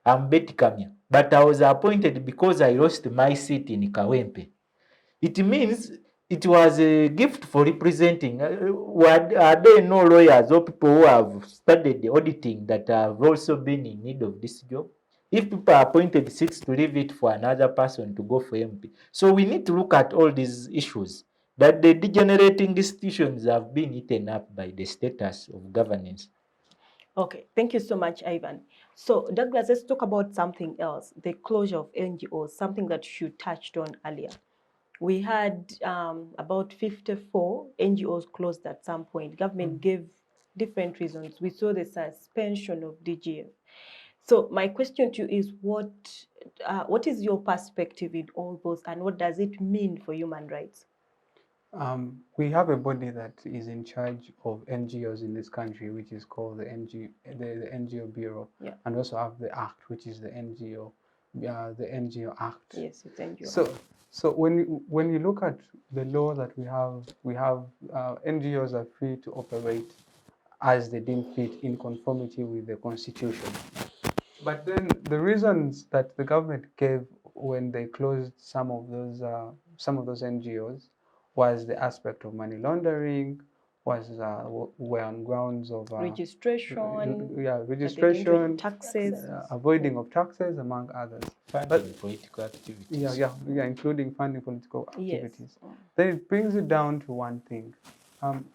I'm Betty Kamya, but I was appointed because I lost my seat in Kawempe. It means it was a gift for representing. Are there no lawyers or people who have studied the auditing that have also been in need of this job? If people are appointed seats to leave it for another person to go for MP. So we need to look at all these issues that the degenerating institutions have been eaten up by the status of governance. Okay, thank you so much, Ivan. So, Douglas, let's talk about something else, the closure of NGOs, something that you touched on earlier. We had about 54 NGOs closed at some point. Government gave different reasons. We saw the suspension of DGF. So my question to you is, what is your perspective in all those, and what does it mean for human rights? We have a body that is in charge of NGOs in this country, which is called the NGO Bureau, Yeah. and also have the Act, which is the NGO Act. Yes, it's NGO. So when you look at the law that we have NGOs are free to operate as they deem fit in conformity with the Constitution. But then the reasons that the government gave when they closed some of those NGOs was the aspect of money laundering, were on grounds of registration, registration, taxes, avoiding of taxes, among others. Funding political activities. Including funding political activities. Yes. Then it brings it down to one thing: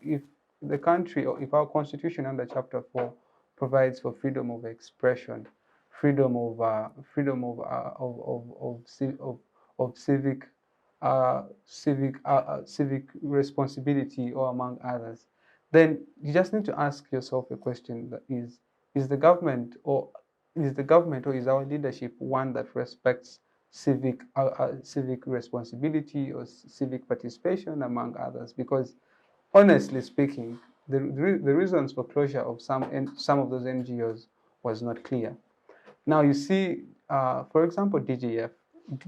if the country, or if our constitution under Chapter 4 provides for freedom of expression, freedom of civic responsibility, or among others, then you just need to ask yourself a question: that is the government or is our leadership one that respects civic responsibility or civic participation, among others? Because honestly speaking, the reasons for closure of some of those NGOs was not clear. Now you see, for example, DGF.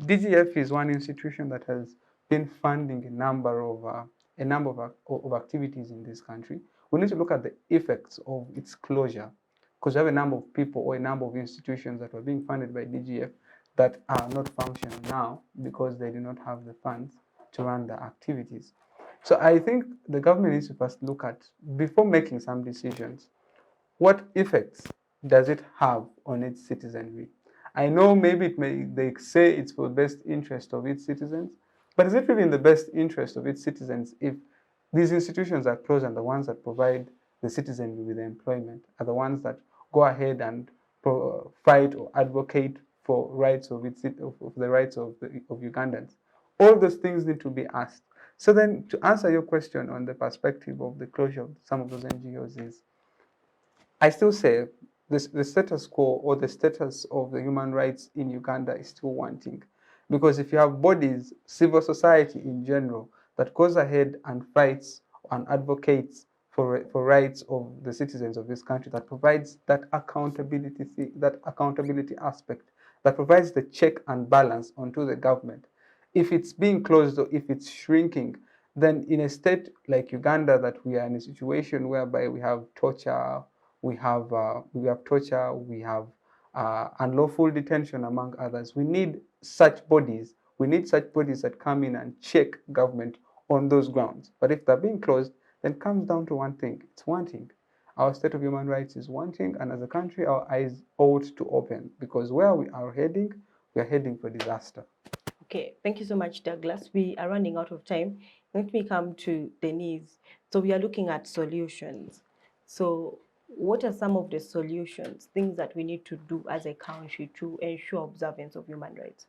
DGF is one institution that has been funding a number of activities in this country. We need to look at the effects of its closure, because we have a number of people or a number of institutions that were being funded by DGF that are not functional now because they do not have the funds to run their activities. So I think the government needs to first look at, before making some decisions, what effects does it have on its citizenry? I know maybe they say it's for the best interest of its citizens, but is it really in the best interest of its citizens if these institutions are closed and the ones that provide the citizen with employment are the ones that go ahead and fight or advocate for rights of the rights of Ugandans. All those things need to be asked. So then, to answer your question on the perspective of the closure of some of those NGOs is, I still say the status quo or the status of the human rights in Uganda is still wanting. Because if you have bodies, civil society in general, that goes ahead and fights and advocates for rights of the citizens of this country, that provides that accountability aspect, that provides the check and balance onto the government. If it's being closed or if it's shrinking, then in a state like Uganda, that we are in a situation whereby we have torture, we have unlawful detention, among others. We need such bodies. We need such bodies that come in and check government on those grounds. But if they're being closed, then it comes down to one thing. It's wanting. Our state of human rights is wanting, and as a country, our eyes ought to open, because where we are heading for disaster. Okay, thank you so much, Douglas. We are running out of time. Let me come to Denise. So we are looking at solutions. So what are some of the solutions, things that we need to do as a country to ensure observance of human rights?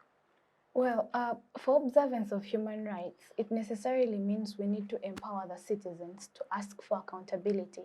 Well, for observance of human rights, it necessarily means we need to empower the citizens to ask for accountability.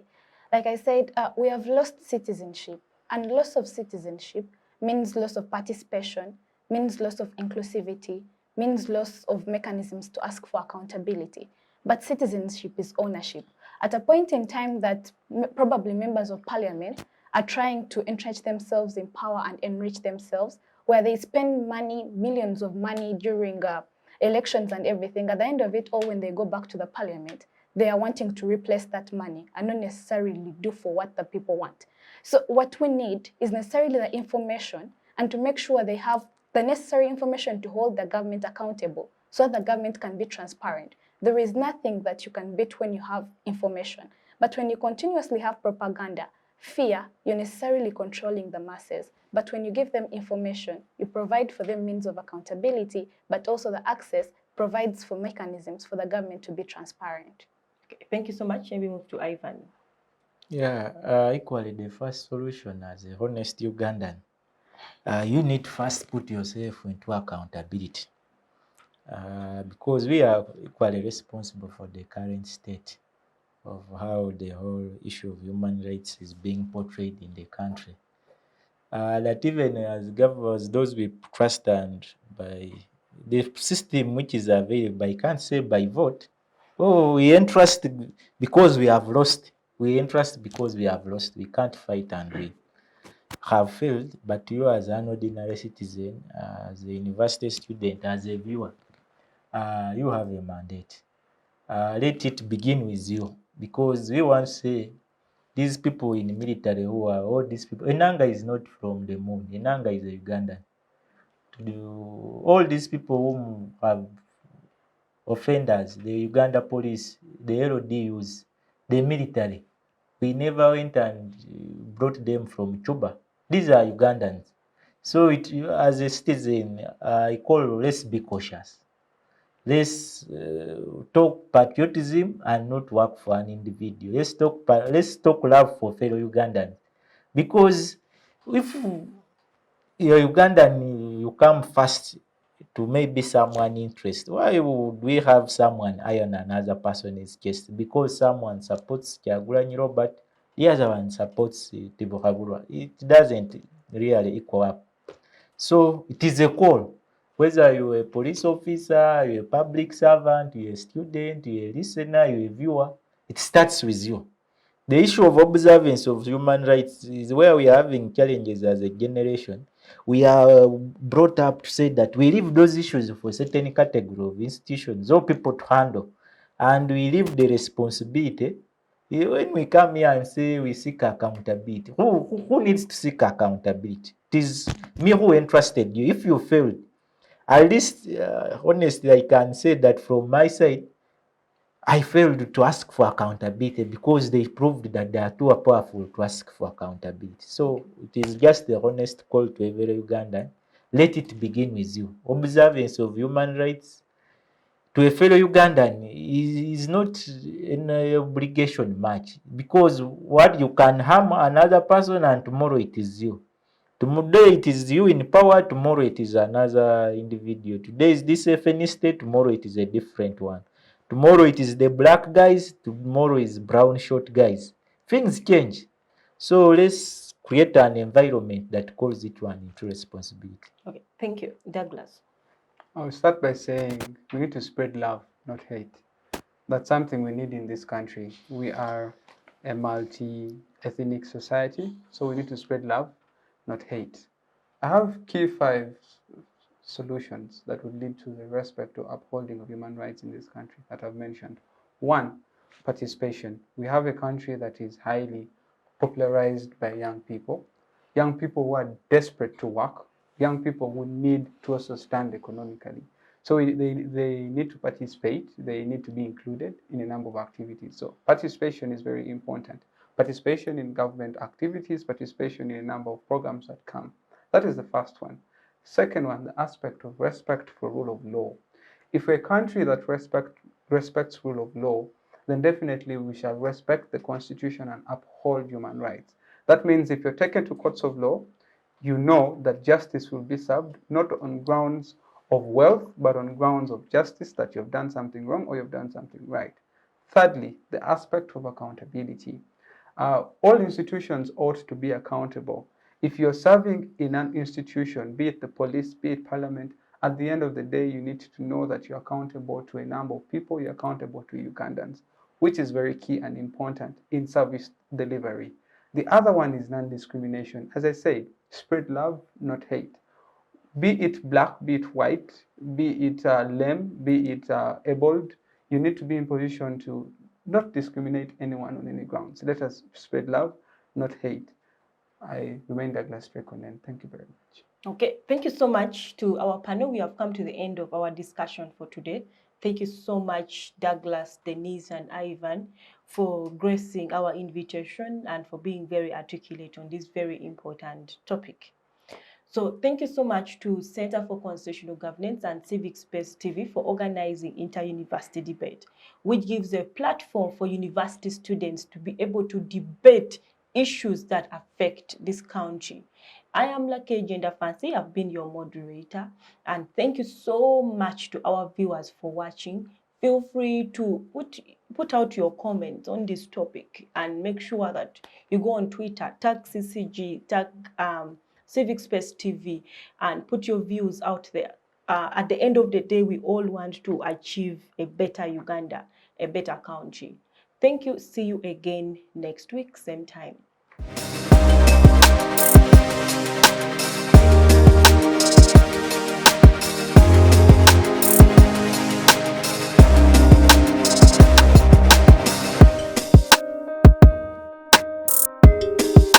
Like I said, we have lost citizenship, and loss of citizenship means loss of participation, means loss of inclusivity, means loss of mechanisms to ask for accountability. But citizenship is ownership. At a point in time that probably members of parliament are trying to entrench themselves in power and enrich themselves, where they spend money, millions of money during elections and everything. At the end of it all, when they go back to the parliament, they are wanting to replace that money and not necessarily do for what the people want. So what we need is necessarily the information, and to make sure they have the necessary information to hold the government accountable, so that the government can be transparent. There is nothing that you can beat when you have information. But when you continuously have propaganda, fear, you're necessarily controlling the masses. But when you give them information, you provide for them means of accountability, but also the access provides for mechanisms for the government to be transparent. Okay, thank you so much. And we move to Ivan. Yeah, equally the first solution as a honest Ugandan, you need to first put yourself into accountability, because we are equally responsible for the current state of how the whole issue of human rights is being portrayed in the country. That even as those we trust and by the system which is available, I can't say by vote. Oh, we entrust because we have lost. We entrust because we have lost. We can't fight and we have failed. But you as an ordinary citizen, as a university student, as a viewer, you have a mandate. Let it begin with you, because we want to say these people in the military who are all these people. Enanga is not from the moon. Enanga is a Ugandan. All these people whom have offenders, the Uganda police, the LDUs, the military, we never went and brought them from Cuba. These are Ugandans. So as a citizen, I call let's be cautious. Let's talk patriotism and not work for an individual. Let's talk love for fellow Ugandans. Because if you're Ugandan, you come first to maybe someone interest. Why would we have someone iron another person's chest? Because someone supports Kyagulanyi Robert, the other one supports Tibuhaburwa. It doesn't really equal up. So it is a call. Whether you're a police officer, you're a public servant, you're a student, you're a listener, you're a viewer, it starts with you. The issue of observance of human rights is where we are having challenges as a generation. We are brought up to say that we leave those issues for a certain category of institutions or people to handle, and we leave the responsibility. When we come here and say we seek accountability, who needs to seek accountability? It is me who entrusted you. If you failed, at least honestly, I can say that from my side, I failed to ask for accountability because they proved that they are too powerful to ask for accountability. So it is just the honest call to every Ugandan. Let it begin with you. Observance of human rights to a fellow Ugandan is not an obligation much, because what you can harm another person and tomorrow it is you. Today it is you in power, tomorrow it is another individual. Today is this ethnicity, tomorrow it is a different one. Tomorrow it is the black guys, tomorrow is brown short guys. Things change. So let's create an environment that calls it one into responsibility. Okay, thank you. Douglas. I'll start by saying we need to spread love, not hate. That's something we need in this country. We are a multi-ethnic society, so we need to spread love, not hate. I have key 5 solutions that would lead to the respect or upholding of human rights in this country that I've mentioned. 1, participation. We have a country that is highly popularized by young people who are desperate to work, young people who need to also stand economically. So they need to participate, they need to be included in a number of activities. So participation is very important. Participation in government activities, participation in a number of programs that come. That is the first one. Second one, the aspect of respect for rule of law. If we're a country that respects rule of law, then definitely we shall respect the Constitution and uphold human rights. That means if you're taken to courts of law, you know that justice will be served not on grounds of wealth, but on grounds of justice, that you've done something wrong or you've done something right. Thirdly, the aspect of accountability. All institutions ought to be accountable. If you're serving in an institution, be it the police, be it parliament, at the end of the day, you need to know that you're accountable to a number of people, you're accountable to Ugandans, which is very key and important in service delivery. The other one is non-discrimination. As I said, spread love, not hate. Be it black, be it white, be it lame, be it abled, you need to be in position to not discriminate anyone on any grounds. Let us spread love, not hate. I remain Douglas Onen. Thank you very much. Okay, thank you so much to our panel. We have come to the end of our discussion for today. Thank you so much, Douglas, Denise, and Ivan, for gracing our invitation and for being very articulate on this very important topic. So thank you so much to Center for Constitutional Governance and Civic Space TV for organizing inter-university debate, which gives a platform for university students to be able to debate issues that affect this country. I am Lucky Gender Fancy. I've been your moderator, and thank you so much to our viewers for watching. Feel free to put out your comments on this topic and make sure that you go on Twitter, tag CCG, tag Civic Space TV, and put your views out there. At the end of the day, we all want to achieve a better Uganda, a better country. Thank you. See you again next week, same time.